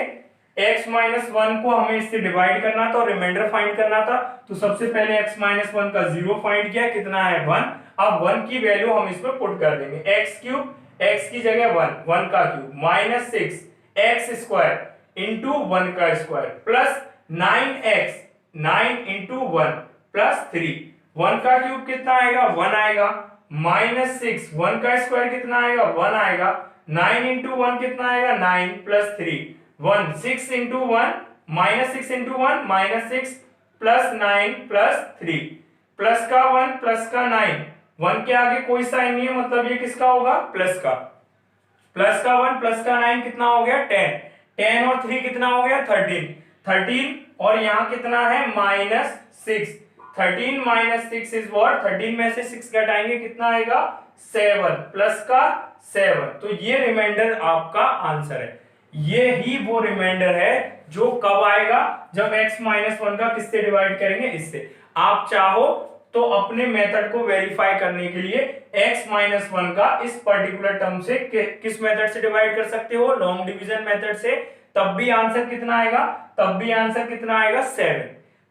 x - 1 को हमें इससे डिवाइड करना था और रिमाइंडर फाइंड करना था, तो सबसे पहले x - 1 का जीरो फाइंड किया, कितना है, 1। अब 1 की वैल्यू हम इसमें पुट कर देंगे, x³ x की जगह 1 का क्यूब -6x² इंटू 1 का square plus 9x 9 into 1 plus 3। 1 का क्यूब कितना आएगा, 1 आएगा, -6 1 का स्क्वायर कितना आएगा, 1 आएगा, 9 इंटू 1 कितना आएगा, 9 plus 3 1, 6 into 1 -6 into 1 -6 plus 9 plus 3 plus का 1 प्लस का 9, 1 के आगे कोई साइन नहीं है मतलब ये किसका होगा प्लस का 1 प्लस का 9 कितना हो गया 10, 10 और 3 कितना हो गया 13, 13 और यहाँ कितना है -6, 13 -6 इज व्हाट, 13 में से 6 घटाएंगे कितना आएगा 7 प्लस का 7, तो ये रिमाइंडर आपका आंसर है। ये ही वो रिमाइंडर है जो कब आएगा जब x -1 का किससे डिवाइड करेंगे इससे। आप चाहो तो अपने मेथड को वेरीफाई करने के लिए x -1 का इस पर्टिकुलर टर्म से किस मेथड से डिवाइड कर सकते हो, लॉन्ग डिवीजन मेथड से, तब भी आंसर कितना आएगा, तब भी आंसर कितना आएगा 7।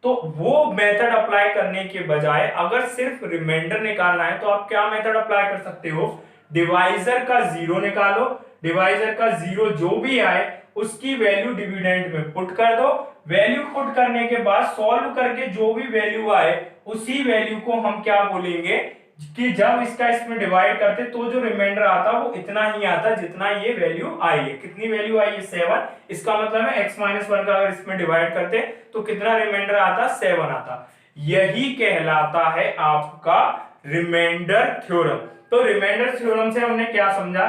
तो वो मेथड अप्लाई करने के बजाय अगर सिर्फ रिमाइंडर निकालना है तो आप क्या मेथड अप्लाई कर सकते हो, डिवाइजर का जीरो निकालो, डिवाइजर का जीरो जो भी आए उसकी वैल्यू डिविडेंड में पुट कर दो, वैल्यू पुट करने के बाद सॉल्व करके जो भी वैल्यू आए उसी वैल्यू को हम क्या बोलेंगे कि जब इसका इसमें डिवाइड करते तो जो रिमाइंडर आता वो इतना ही आता जितना ये वैल्यू आई है। कितनी वैल्यू आई है 7, इसका मतलब है x -1 का अगर इसमें डिवाइड करते तो कितना रिमाइंडर आता 7 आता। यही कहलाता है आपका रिमाइंडर थ्योरम। तो रिमाइंडर थ्योरम से हमने क्या समझा,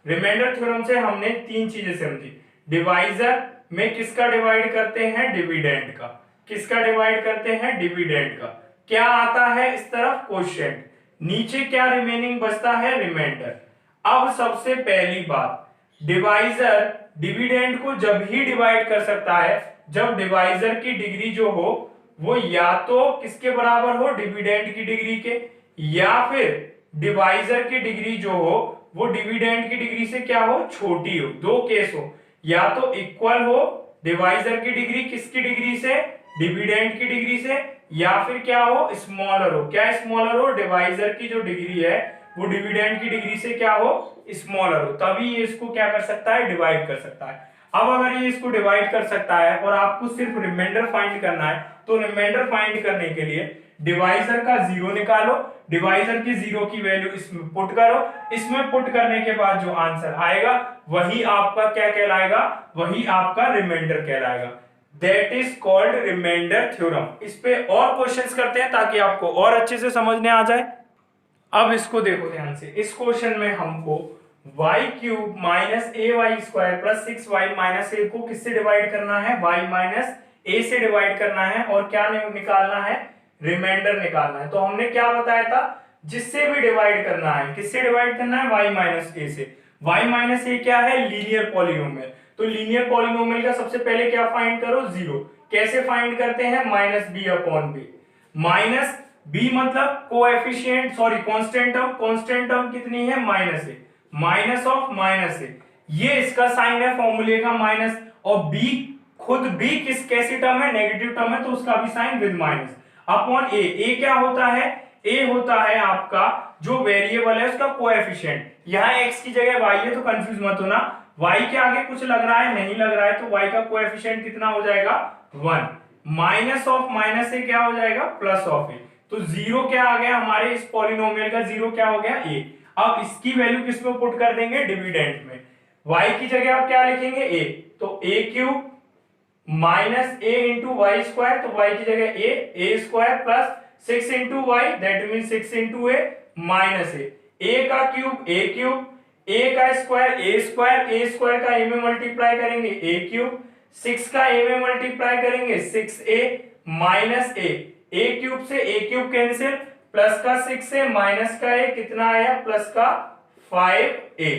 रिमाइंडर थ्योरम से हमने तीन चीजें समझी, डिवाइजर में किसका डिवाइड करते हैं डिविडेंड का, किसका डिवाइड करते हैं डिविडेंड का, क्या आता है इस तरफ कोशेंट, नीचे क्या रिमेनिंग बचता है रिमाइंडर। अब सबसे पहली बात, डिवाइजर डिविडेंड को जब ही डिवाइड कर सकता है जब डिवाइजर की डिग्री जो हो वो या तो किसके बराबर हो डिविडेंड की डिग्री के, या फिर डिवाइजर की डिग्री जो हो वो डिविडेंड की डिग्री से क्या हो छोटी हो। दो केस हो, या तो इक्वल हो डिवाइजर की डिग्री किसकी डिग्री से डिविडेंड की डिग्री से, या फिर क्या हो स्मॉलर हो, क्या स्मॉलर हो डिवाइजर की जो डिग्री है वो डिविडेंड की डिग्री से क्या हो स्मॉलर हो, तभी ये इसको क्या कर सकता है डिवाइड कर सकता है। अब अगर ये इसको डिवाइड कर सकता है और आपको सिर्फ रिमाइंडर फाइंड करना है तो रिमाइंडर फाइंड करने के लिए डिवाइजर का जीरो निकालो, डिवाइजर की जीरो की वैल्यू इसमें पुट करो, इसमें पुट करने के बाद जो आंसर आएगा वही आपका क्या कहलाएगा, वही आपका रिमाइंडर कहलाएगा। That is called remainder theorem. इस पे और क्वेश्चंस करते हैं ताकि आपको और अच्छे से समझने आ जाए। अब इसको देखो ध्यान से, इस क्वेश्चन में हमको y cube minus A Y square plus 6y minus A को किससे डिवाइड करना है, y माइनस ए से डिवाइड करना है और क्या निकालना है रिमाइंडर निकालना है। तो हमने क्या बताया था, जिससे भी डिवाइड करना है किससे डिवाइड करना है y माइनस ए से। y माइनस ए क्या है लीनियर पॉलिनोमियल, तो लीनियर पॉलिनोमियल का सबसे पहले क्या फाइंड करो जीरो। कैसे फाइंड करते हैं minus B upon B, minus B मतलब coefficient sorry constant term, constant term कितनी है minus A, minus of minus A, ये इसका साइन है फॉर्मूले का माइनस, और बी खुद भी कैसी टर्म है नेगेटिव टर्म है तो उसका भी साइन विद माइनस अपॉन ए। ए क्या होता है, ए होता है आपका जो वेरिएबल है उसका कोएफिशिएंट, यहाँ x की जगह y है तो कंफ्यूज मत होना, y के आगे कुछ लग रहा है नहीं लग रहा है तो y का कोएफिशिएंट कितना हो जाएगा 1, माइनस ऑफ माइनस से क्या हो जाएगा प्लस ऑफ ए, तो जीरो क्या आ गया हमारे इस पॉलिनोमियल का जीरो क्या हो गया a। अब इसकी वैल्यू किस में पुट कर देंगे डिविडेंड में, y की जगह आप क्या लिखेंगे a, तो a cube minus a into y square, तो y की जगह a square plus 6 into y that mean 6 into a minus a का क्यूब a क्यूब, a का square a square, a square का a में मल्टीप्लाई करेंगे a cube, 6 का a में मल्टीप्लाई करेंगे 6a माइनस a क्यूब से a क्यूब कैंसिल, प्लस का 6 से माइनस का a कितना आया प्लस का 5a,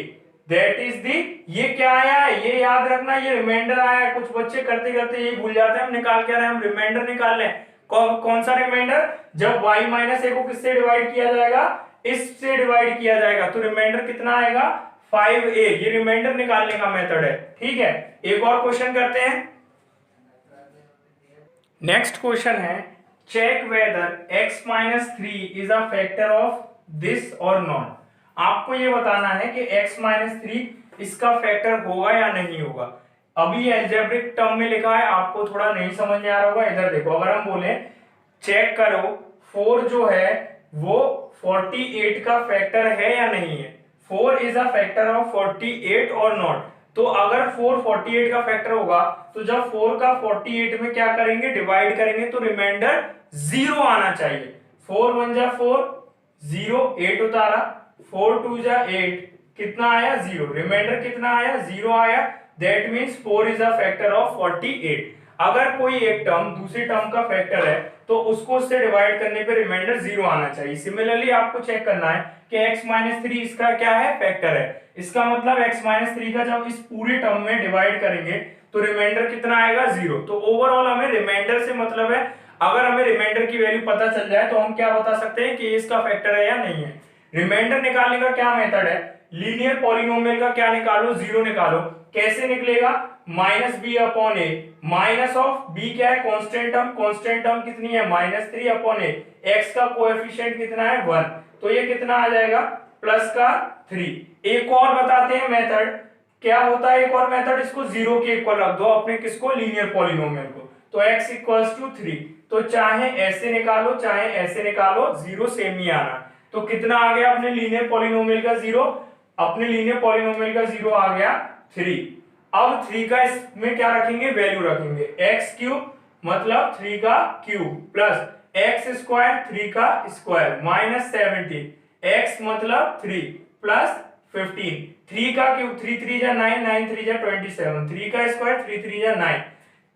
दैट इज दी, ये क्या आया है ये याद रखना ये रिमाइंडर आया है। कुछ बच्चे करते करते ये भूल जाते हैं हम निकाल क्या रहे हैं, हम रिमाइंडर निकाल लें। कौन सा रिमाइंडर, जब y माइनस ए को किससे डिवाइड किया जाएगा इससे डिवाइड किया जाएगा तो रिमाइंडर कितना आएगा 5a, ये रिमाइंडर निकालने का मेथड है। ठीक है, एक और क्वेश्चन करते हैं। नेक्स्ट क्वेश्चन है check whether x minus 3 is a factor of this or not. आपको ये बताना है कि x माइनस 3 इसका फैक्टर होगा या नहीं होगा। अभी एल्जेब्रिक टर्म में लिखा है आपको थोड़ा नहीं समझ में आ रहा होगा, इधर देखो, अगर हम बोले चेक करो 4 जो है वो 48 का फैक्टर है या नहीं है, 4 इज अ फैक्टर ऑफ 48 और नॉट, तो अगर 4 48 का फैक्टर होगा तो जब 4 का 48 में क्या करेंगे, डिवाइड करेंगे, तो रिमाइंडर 0 आना चाहिए। 4 1 जा 4, 0 8 उतारा, 4 2 जा 8, कितना आया 0, रिमाइंडर कितना आया 0 आया। That means 4 is a factor of 48। अगर कोई एक टर्म दूसरी टर्म का फैक्टर है तो उसको उससे डिवाइड करने पे रिमाइंडर 0 आना चाहिए। सिमिलरली आपको चेक करना है कि x-3 इसका क्या है, फैक्टर है। इसका मतलब x-3 का जब इस पूरी टर्म में डिवाइड करेंगे तो रिमाइंडर कितना आएगा 0। तो ओवरऑल हमें रिमाइंडर से मतलब है, अगर हमें रिमाइंडर की वैल्यू पता चल जाए तो हम क्या बता सकते हैं कि इसका फैक्टर है या नहीं है। रिमाइंडर निकालने का क्या मेथड है, लीनियर पॉलिनोमियल का क्या निकालो, 0 निकालो। कैसे निकलेगा, minus B upon A, minus of B क्या है, कांस्टेंट टर्म कितनी है -3 अपॉन ए, एक्स का कोएफिशिएंट कितना है 1, तो ये कितना आ जाएगा प्लस का 3। एक और बताते हैं मेथड, क्या होता है एक और मेथड, इसको 0 के इक्वल रख दो अपने किसको, लीनियर पॉलिनोमियल को, तो x इक्वल्स टू 3, तो चाहे ऐसे निकालो चाहे ऐसे निकालो 0 सेम ही आना। तो कितना आ गया अपने लीनियर पॉलिनोमियल का 0, अपने लीनियर पॉलिनोमियल का 0 आ गया 3। अब 3 का इसमें क्या रखेंगे, वैल्यू रखेंगे, एक्स क्यूब मतलब 3 का क्यूब प्लस एक्स स्क्वायर 3 का स्क्वायर माइनस 17, एक्स मतलब 3 प्लस 15, 3 का क्यूब 3 3 जा 9, 9 3 जा 27, 3 का स्क्वायर 3 3 जा 9,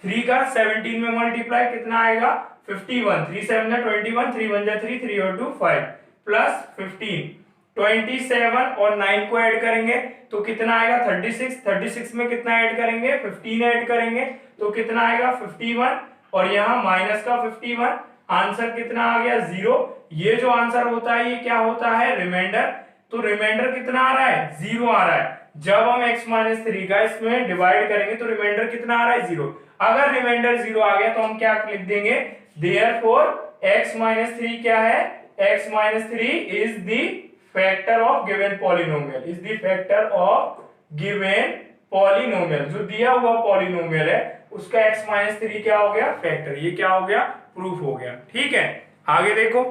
3 का 17 में मल्टीप्लाई कितना आएगा 51, 3 7 जा 21, 3 1 जा 3, 3 और 2 5 प्लस 15, 27 और 9 को ऐड करेंगे तो कितना आएगा 36, 36 में कितना ऐड करेंगे 15 ऐड करेंगे तो कितना आएगा 51 और यहाँ माइनस का 51, आंसर कितना आ गया 0। ये जो आंसर होता है ये क्या होता है, रिमाइंडर। तो रिमाइंडर कितना आ रहा है 0 आ रहा है। जब हम x-3 का इसमें डिवाइड करेंगे तो रिमाइंडर कितना आ रहा है 0। अगर रिमाइंडर 0 आ गया तो हम क्या लिख देंगे, देयरफॉर x-3 क्या है, x-3 is the factor of given polynomial, is the factor of given polynomial. जो दिया हुआ पॉलिनोमियल है उसका x-3 क्या हो गया, फैक्टर। ये क्या हो गया, प्रूफ हो गया। ठीक है, आगे देखो।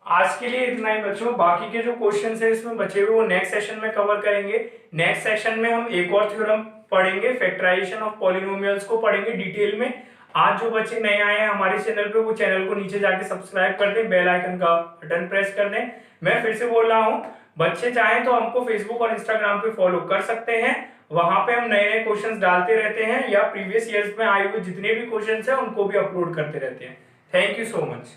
आज के लिए इतना ही बच्चों, बाकी के जो क्वेश्चंस है इसमें बचे हुए वो नेक्स्ट सेशन में कवर करेंगे। नेक्स्ट सेशन में हम एक और थ्योरम पढ़ेंगे, फैक्टराइजेशन ऑफ पॉलिनोमियल्स को पढ़ेंगे डिटेल में। आज जो बच्चे नए आए हैं हमारे चैनल पे वो चैनल को नीचे जाके सब्सक्राइब कर दें, बेल आइकन का बटन प्रेस कर दें। मैं फिर से बोल रहा हूँ, बच्चे चाहें तो हमको फेसबुक और इंस्टाग्राम पे फॉलो कर सकते हैं, वहां पे हम नए नए क्वेश्चंस डालते रहते हैं या प्रीवियस ईयर्स में आए हुए जितने भी क्वेश्चंस हैं उनको भी अपलोड करते रहते हैं। Thank you so much.